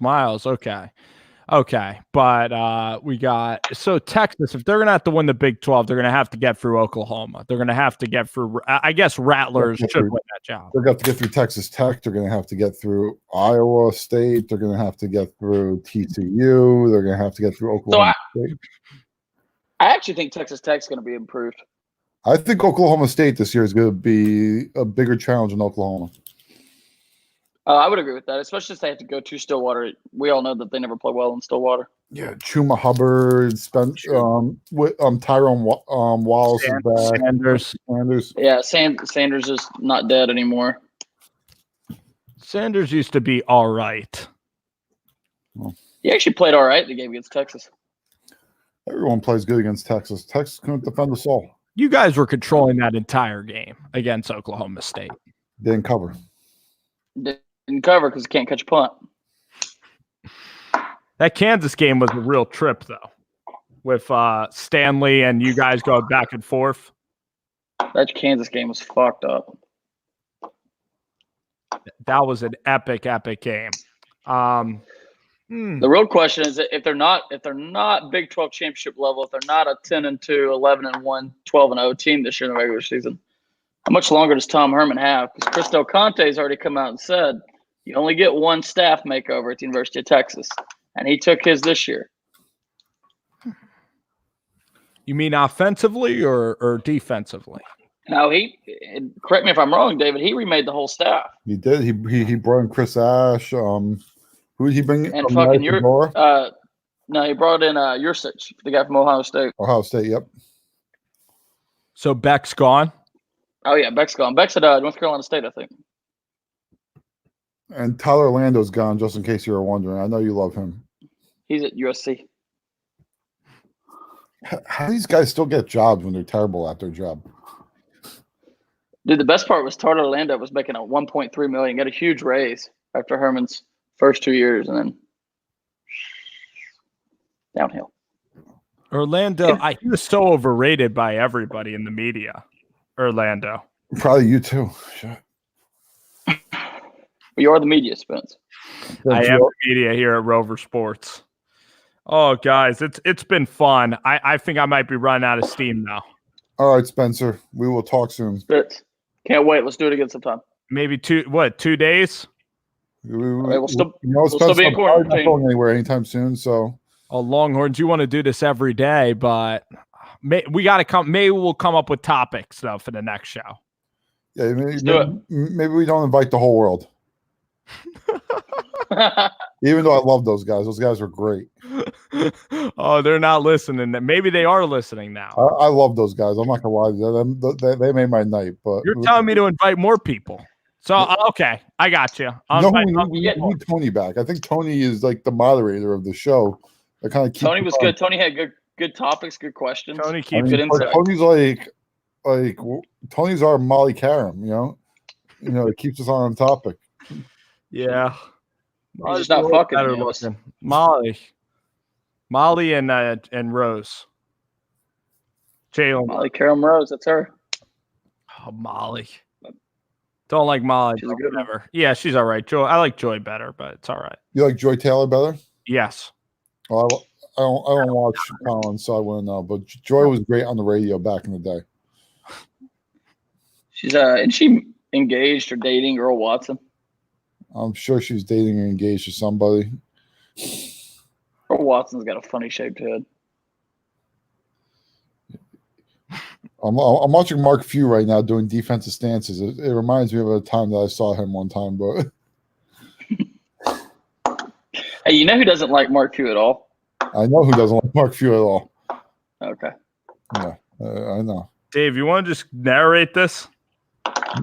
Miles. Okay. But we got Texas, if they're going to have to win the Big 12, they're going to have to get through Oklahoma. They're going to have to get through, I guess Rattlers should win that job. They're going to have to get through Texas Tech. They're going to have to get through Iowa State. They're going to have to get through TCU. They're going to have to get through Oklahoma State. I actually think Texas Tech's going to be improved. I think Oklahoma State this year is going to be a bigger challenge than Oklahoma. I would agree with that, especially if they have to go to Stillwater. We all know that they never play well in Stillwater. Yeah, Chuma Hubbard, Tyrone Wallace is back. Sanders. Yeah, Sanders is not dead anymore. Sanders used to be all right. He actually played all right in the game against Texas. Everyone plays good against Texas. Texas couldn't defend us all. You guys were controlling that entire game against Oklahoma State. Didn't cover. Didn't cover because he can't catch a punt. That Kansas game was a real trip, though, with Stanley and you guys going back and forth. That Kansas game was fucked up. That was an epic game. The real question is if they're not Big 12 championship level, if they're not a 10-2, 11-1, 12-0 team this year in the regular season, how much longer does Tom Herman have? Because Chris Del Conte has already come out and said you only get one staff makeover at the University of Texas, and he took his this year. You mean offensively or defensively? No, correct me if I'm wrong, David. He remade the whole staff. He did. He brought in Chris Ash. Who did he bring in? And fucking he brought in Yursich, the guy from Ohio State. Ohio State, yep. So Beck's gone? Oh, yeah, Beck's gone. Beck's at North Carolina State, I think. And Tyler Lando's gone, just in case you were wondering. I know you love him. He's at USC. How do these guys still get jobs when they're terrible at their job? Dude, the best part was Tyler Lando was making a $1.3 million, got a huge raise after Herman's first 2 years, and then downhill. Orlando, he was so overrated by everybody in the media. Orlando. Probably you too. Shit. You are the media, Spence. I am the media here at Rover Sports. Oh, guys, it's been fun. I think I might be running out of steam now. All right, Spencer. We will talk soon. Spence. Can't wait. Let's do it again sometime. Maybe 2 days? We'll still Spencer, be in quarantine. not going anywhere anytime soon. So, Longhorns, you want to do this every day, but we got to come. Maybe we'll come up with topics though for the next show. Yeah, maybe we don't invite the whole world. Even though I love those guys. Those guys were great. Oh, they're not listening. Maybe they are listening now. I love those guys. I'm not gonna lie to them. They made my night. But you're telling me to invite more people. So okay, I got you. We need Tony back. I think Tony is like the moderator of the show. I kind of Tony was good. Tony had good topics, good questions. Tony keeps good insight. Tony's like Tony's our Molly Karam. It keeps us on topic. Yeah. He's just not fucking Molly and Rose. Jalen. Molly Karam Rose, that's her. Oh, Molly. Don't like Molly. She's a good one. Yeah, she's all right. Joy. I like Joy better, but it's all right. You like Joy Taylor better? Yes. Well, I don't watch Collins, so I wouldn't know. But Joy was great on the radio back in the day. She's isn't she engaged or dating Earl Watson? I'm sure she's dating or engaged to somebody. Earl Watson's got a funny shaped head. I'm watching Mark Few right now doing defensive stances. It reminds me of a time that I saw him one time, but hey, you know who doesn't like Mark Few at all? I know who doesn't like Mark Few at all. Okay. Yeah, I know. Dave, you want to just narrate this?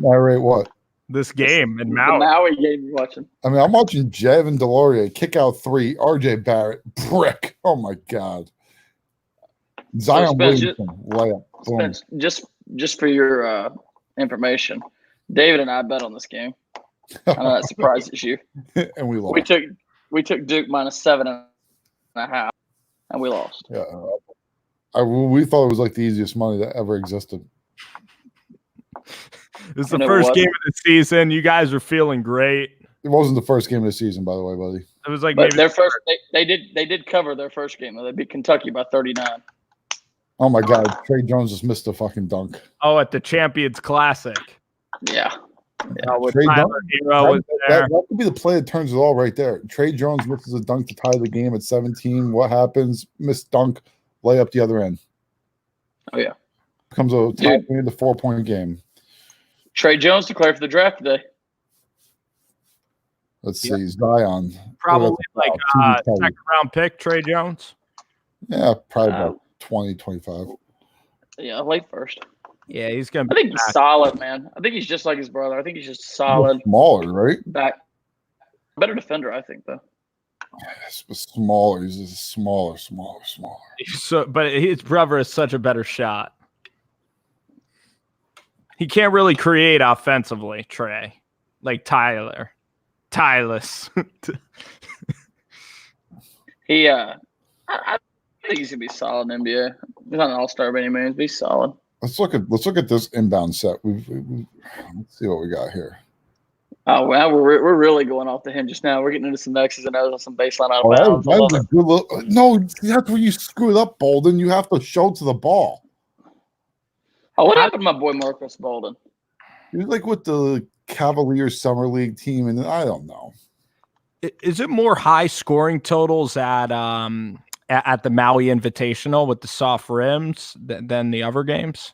Narrate what? This game in The Maui. Maui game you're watching. I mean, I'm watching Jevin Delorier kick out 3. RJ Barrett brick. Oh my god. Zion Williamson layup. Boom. Spence, just for your information, David and I bet on this game. I know that surprises you. And we lost. We took Duke -7.5, and we lost. Yeah, we thought it was like the easiest money that ever existed. This is the first game of the season. You guys are feeling great. It wasn't the first game of the season, by the way, buddy. It was like But maybe their first. They did cover their first game though. They beat Kentucky by 39. Oh my god, Trey Jones just missed a fucking dunk. Oh, at the Champions Classic. Yeah. With Trey Tyler Hero was there. That could be the play that turns it all right there. Trey Jones misses a dunk to tie the game at 17. What happens? Missed dunk, lay up the other end. Oh yeah. Becomes a tie game, the 4-point game. Trey Jones declared for the draft today. Let's see, Zion. Probably like TV. second round pick, Trey Jones. Yeah, probably about 20, 25. Yeah, late first. Yeah, he's gonna I be think he's solid, man. I think he's just like his brother. I think he's just solid. Smaller, right? Back. Better defender, I think, though. Smaller. He's just smaller. so, but his brother is such a better shot. He can't really create offensively, Trey, like Tyler. Tylus. I think he's gonna be solid in the NBA. He's not an all-star by any means, but he's solid. Let's look at this inbound set. Let's see what we got here. Oh, wow, we're really going off the hinges now. We're getting into some X's and O's, some baseline out of bounds. That was a good little, no, that's where you screw it up, Bolden. You have to show to the ball. Oh, what happened to my boy Marcus Bolden? He was like with the Cavaliers Summer League team, and I don't know. Is it more high scoring totals at the Maui Invitational with the soft rims than the other games?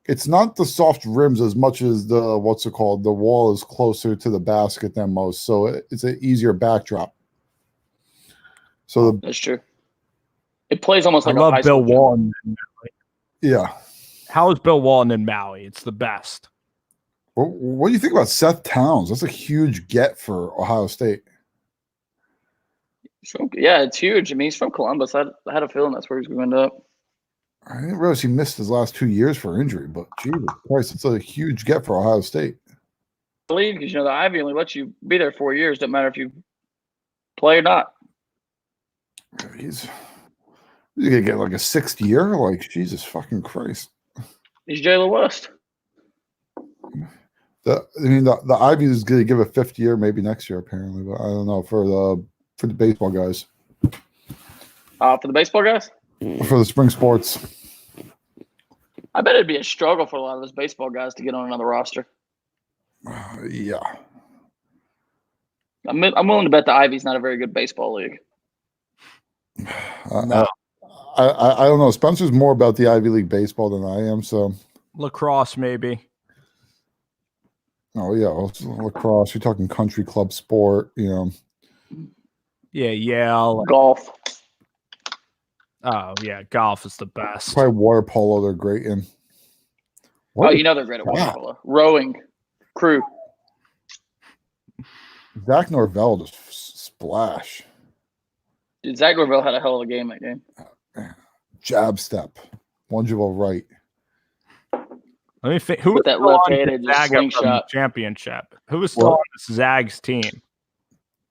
It's not the soft rims as much as the what's it called? The wall is closer to the basket than most, so it's an easier backdrop. So that's true. It plays almost like I love Bill Walton. Yeah. How is Bill Walton in Maui? It's the best. What do you think about Seth Towns? That's a huge get for Ohio State. Yeah, it's huge. I mean, he's from Columbus. I had a feeling that's where he's going to end up. I didn't realize he missed his last 2 years for injury, but Jesus Christ, it's a huge get for Ohio State. I believe because the Ivy only lets you be there 4 years. Doesn't matter if you play or not. He's gonna get like a 6th year. Like Jesus fucking Christ. He's Jalen West. The Ivy is going to give a 5th year maybe next year apparently, but I don't know for the baseball guys. For the baseball guys. For the spring sports. I bet it'd be a struggle for a lot of those baseball guys to get on another roster. Yeah. I'm willing to bet the Ivy's not a very good baseball league. No. I don't know. Spencer's more about the Ivy League baseball than I am, so lacrosse maybe. Oh yeah, lacrosse. You're talking country club sport, Yeah, golf. Oh yeah, golf is the best. Probably water polo. They're great in. They're great at water polo. Rowing, crew. Zach Norvell just splash. Dude, Zach Norvell had a hell of a game that game. Jab step, one dribble right. Let me think. Who was that left-handed slingshot championship? Who was still on this Zags team?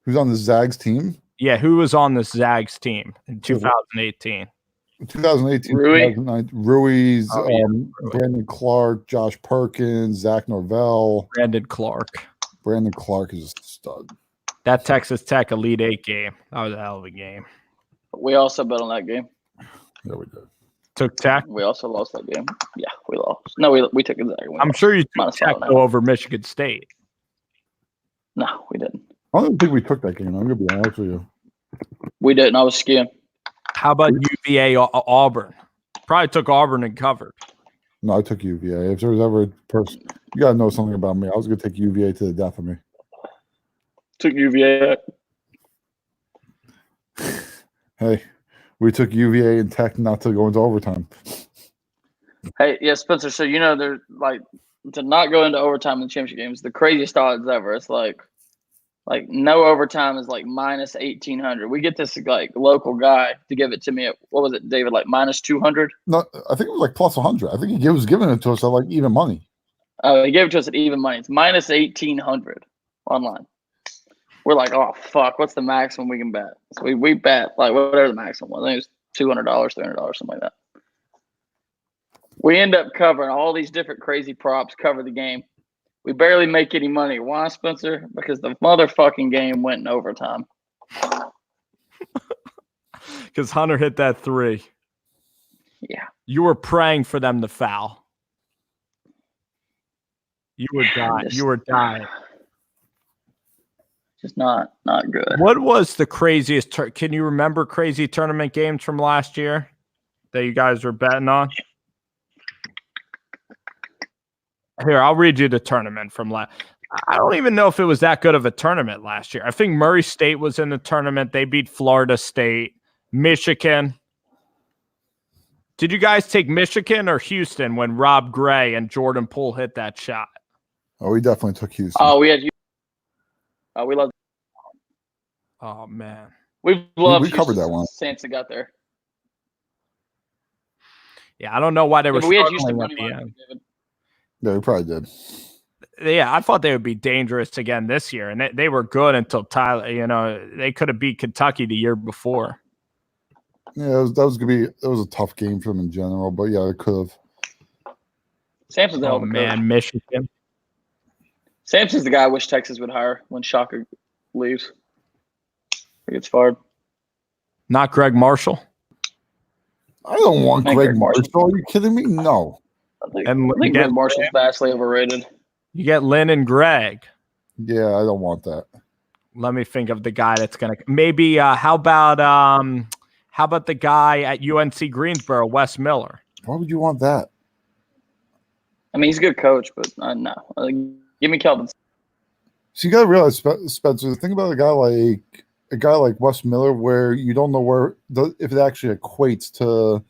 Who's on the Zags team? Yeah, who was on this Zags team in 2018? 2018, Rui. 2009, Ruiz, Rui. Brandon Clark, Josh Perkins, Zach Norvell. Brandon Clark. Brandon Clark is a stud. That Texas Tech Elite Eight game. That was a hell of a game. We also bet on that game. Yeah, we did. Took Tech. We also lost that game. Yeah, we lost. No, we took Gonzaga. I'm sure you took Tech over Michigan State. No, we didn't. I don't think we took that game. I'm gonna be honest with you. We didn't. I was skiing. How about UVA Auburn? Probably took Auburn and covered. No, I took UVA. If there was ever a person, you gotta know something about me. I was gonna take UVA to the death of me. Took UVA. Hey, we took UVA and Tech not to go into overtime. Hey, yeah, Spencer. So they're like to not go into overtime in the championship games. The craziest odds ever. It's like no overtime is like minus 1,800. We get this like local guy to give it to me at what was it, David? Like minus 200. No, I think it was like plus 100. I think he was giving it to us at like even money. He gave it to us at even money. It's minus 1,800 online. We're like, oh fuck, what's the maximum we can bet? So we bet like whatever the maximum was. I think it was $200, $300, something like that. We end up covering all these different crazy props, cover the game. We barely make any money. Why, Spencer? Because the motherfucking game went in overtime. Because Hunter hit that 3. Yeah. You were praying for them to foul. You were dying. You were dying. Just not good. What was the craziest? Can you remember crazy tournament games from last year that you guys were betting on? Here, I'll read you the tournament from last. I don't even know if it was that good of a tournament last year. I think Murray State was in the tournament. They beat Florida State, Michigan. Did you guys take Michigan or Houston when Rob Gray and Jordan Poole hit that shot? Oh, we definitely took Houston. Oh, we had. We loved. Oh man, we loved. We covered that one. Samson got there. Yeah, I don't know why they were. But we had Houston struggling money at the line. end. Yeah, we probably did. Yeah, I thought they would be dangerous again this year, and they were good until Tyler. You know, they could have beat Kentucky the year before. Yeah, that was a tough game for them in general, but yeah, it could have. Samson's the hell Oh of a man, coach. Michigan. Samson's the guy I wish Texas would hire when Shaka leaves. He gets fired. Not Greg Marshall. I don't want Not Greg Greg Marshall. Marshall. Are you kidding me? No. I think And Greg Marshall's vastly overrated. You get Lynn and Greg. Yeah, I don't want that. Let me think of the guy that's gonna maybe. How about the guy at UNC Greensboro, Wes Miller? Why would you want that? I mean, he's a good coach, but no. Give me Kelvin. So you got to realize, Spencer. Think about a guy like Wes Miller, where you don't know if it actually equates to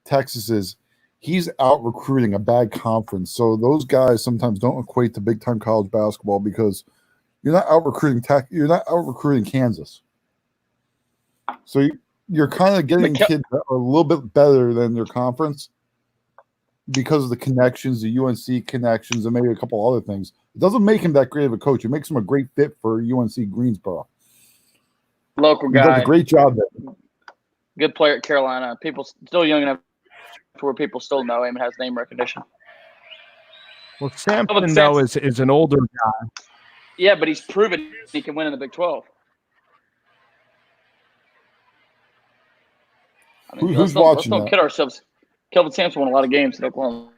Texas's. He's out recruiting a bad conference, so those guys sometimes don't equate to big time college basketball because you're not out recruiting You're not out recruiting Kansas. So you're kind of getting kids that are a little bit better than their conference because of the connections, the UNC connections, and maybe a couple other things. It doesn't make him that great of a coach. It makes him a great fit for UNC Greensboro. Local He guy. does a great job there. Good player at Carolina. People still young enough to where people still know him and has name recognition. Well, Sampson though is an older guy. Yeah, but he's proven he can win in the Big 12. I mean, Who's watching? Let's don't kid ourselves. Kelvin Sampson won a lot of games in Oklahoma.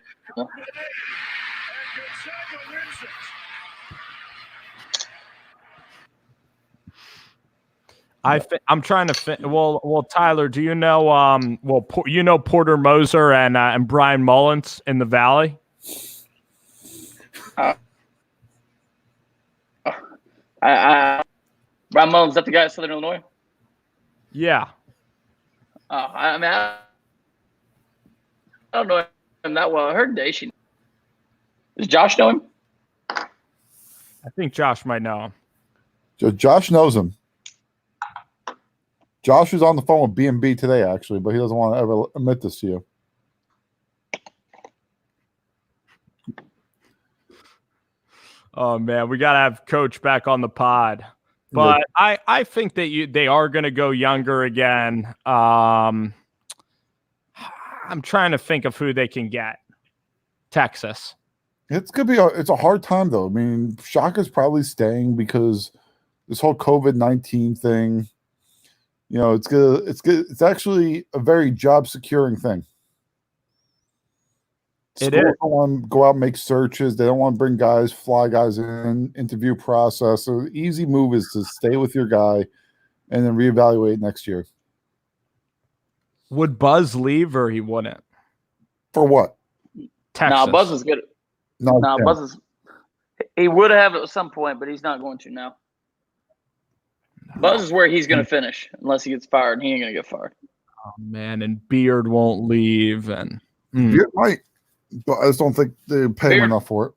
I'm trying to. Well, Tyler, do you know? You know Porter Moser and Brian Mullins in the Valley. Brian Mullins, is that the guy at Southern Illinois? Yeah. I mean, I don't know him that well. I heard Dacian. Does Josh know him? I think Josh might know him. Josh knows him. Josh was on the phone with B&B today, actually, but he doesn't want to ever admit this to you. Oh man, we gotta have Coach back on the pod. But yeah. I think that they are going to go younger again. I'm trying to think of who they can get. Texas. It's a hard time though. I mean, Shaka's probably staying because this whole COVID-19 thing. You know, it's good. It's actually a very job securing thing. Schools don't want to go out and make searches. They don't want to bring fly guys in, interview process. So the easy move is to stay with your guy and then reevaluate next year. Would Buzz leave or he wouldn't? For what? Texas. No, Buzz is good. No, Buzz is. He would have at some point, but he's not going to now. No. Buzz is where he's going to finish unless he gets fired, and he ain't going to get fired. Oh man, and Beard won't leave, and Beard might. But I just don't think they pay him enough for it.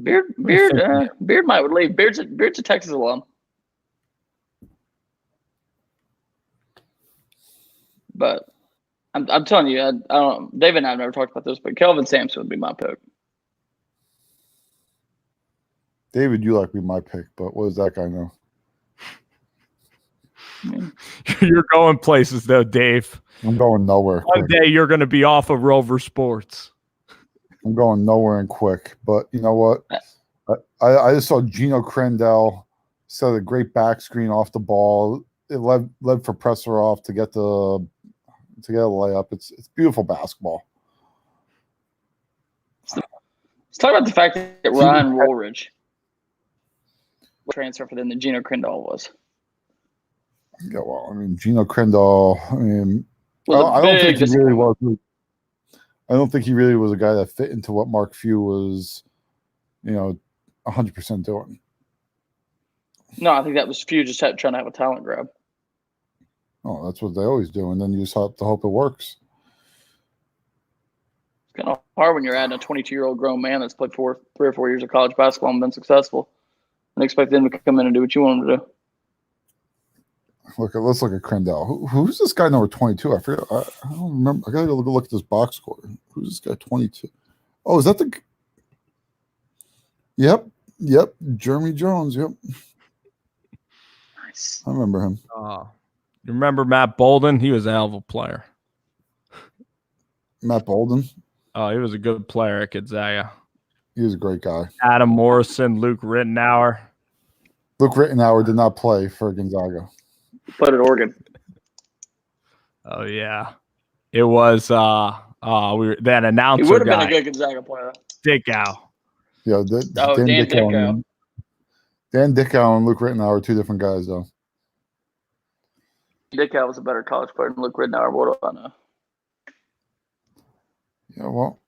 Beard might would leave. Beard's a Texas alum. But I'm telling you, I don't. David and I have never talked about this, but Kelvin Sampson would be my pick. David, you like be my pick, but what does that guy know? You're going places though, Dave. I'm going nowhere. One day you're going to be off of Rover Sports. I'm going nowhere and quick. But you know what? I just saw Gino Crandell set a great back screen off the ball. It led for presser off to get a layup. It's beautiful basketball. Let's talk about the fact that Ryan Woolridge transfer for them that Gino Crandell was. Yeah, well, I mean, Gino Crandell. I mean, I don't think he really was. I don't think he really was a guy that fit into what Mark Few was, 100% doing. No, I think that was Few just trying to have a talent grab. Oh, that's what they always do, and then you just have to hope it works. It's kind of hard when you're adding a 22-year-old grown man that's played 3 or 4 years of college basketball and been successful, and expect them to come in and do what you want them to do. Let's look at Crandell. Who's this guy number 22? I forget. I don't remember. I gotta go look at this box score. Who's this guy 22? Oh, is that the? Yep. Jeremy Jones. Yep. Nice. I remember him. You remember Matt Bolden? He was a hell of a player. Matt Bolden. Oh, he was a good player at Gonzaga. He was a great guy. Adam Morrison, Luke Rittenauer. Luke Rittenauer did not play for Gonzaga. Played at Oregon. Oh yeah, it was. That announcer He would have been guy, a good Gonzaga player. Dickow. Yeah, Dan Dickow. Dan Dickow and Luke Rittenauer are two different guys, though. Dickow was a better college player than Luke Rittenauer. What do I know? Yeah, well,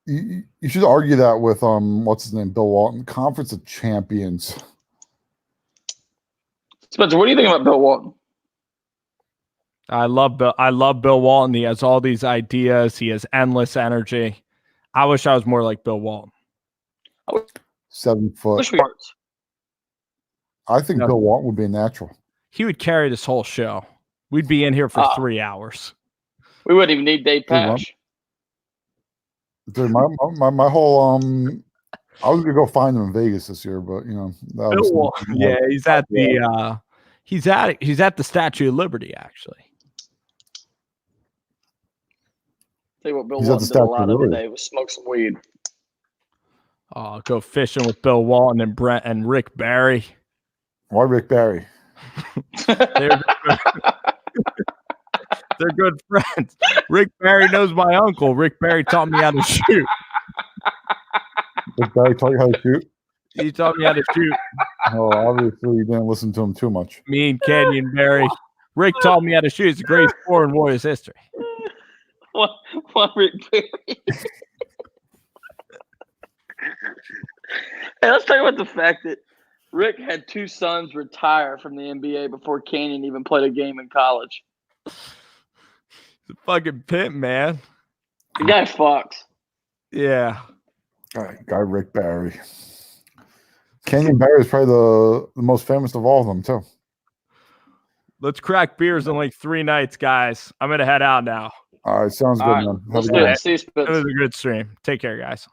you should argue that with what's his name, Bill Walton, Conference of Champions. Spencer, what do you think about Bill Walton? I love Bill Walton. He has all these ideas. He has endless energy. I wish I was more like Bill Walton. 7 foot. I think Bill Walton would be a natural. He would carry this whole show. We'd be in here for 3 hours. We wouldn't even need Dave Pash. Dude, my whole I was gonna go find him in Vegas this year, but he's at the he's at the Statue of Liberty actually. Tell you what, Bill Walton did a lot of today was smoke some weed. Oh, go fishing with Bill Walton and Brent and Rick Barry. Why Rick Barry? They're good friends. Rick Barry knows my uncle. Rick Barry taught me how to shoot. Rick Barry taught you how to shoot? He taught me how to shoot. Oh, obviously you didn't listen to him too much. Me and Canyon Barry. Rick taught me how to shoot. It's a great sport in Warriors history. What Rick Barry? Hey, let's talk about the fact that Rick had 2 sons retire from the NBA before Canyon even played a game in college. He's a fucking pimp, man. The guy fucks. Yeah. All right, guy Rick Barry. Canyon Barry is probably the most famous of all of them, too. Let's crack beers in like 3 nights, guys. I'm going to head out now. All right, sounds good, man. Let's do it. See you, Spitz. It was a good stream. Take care, guys.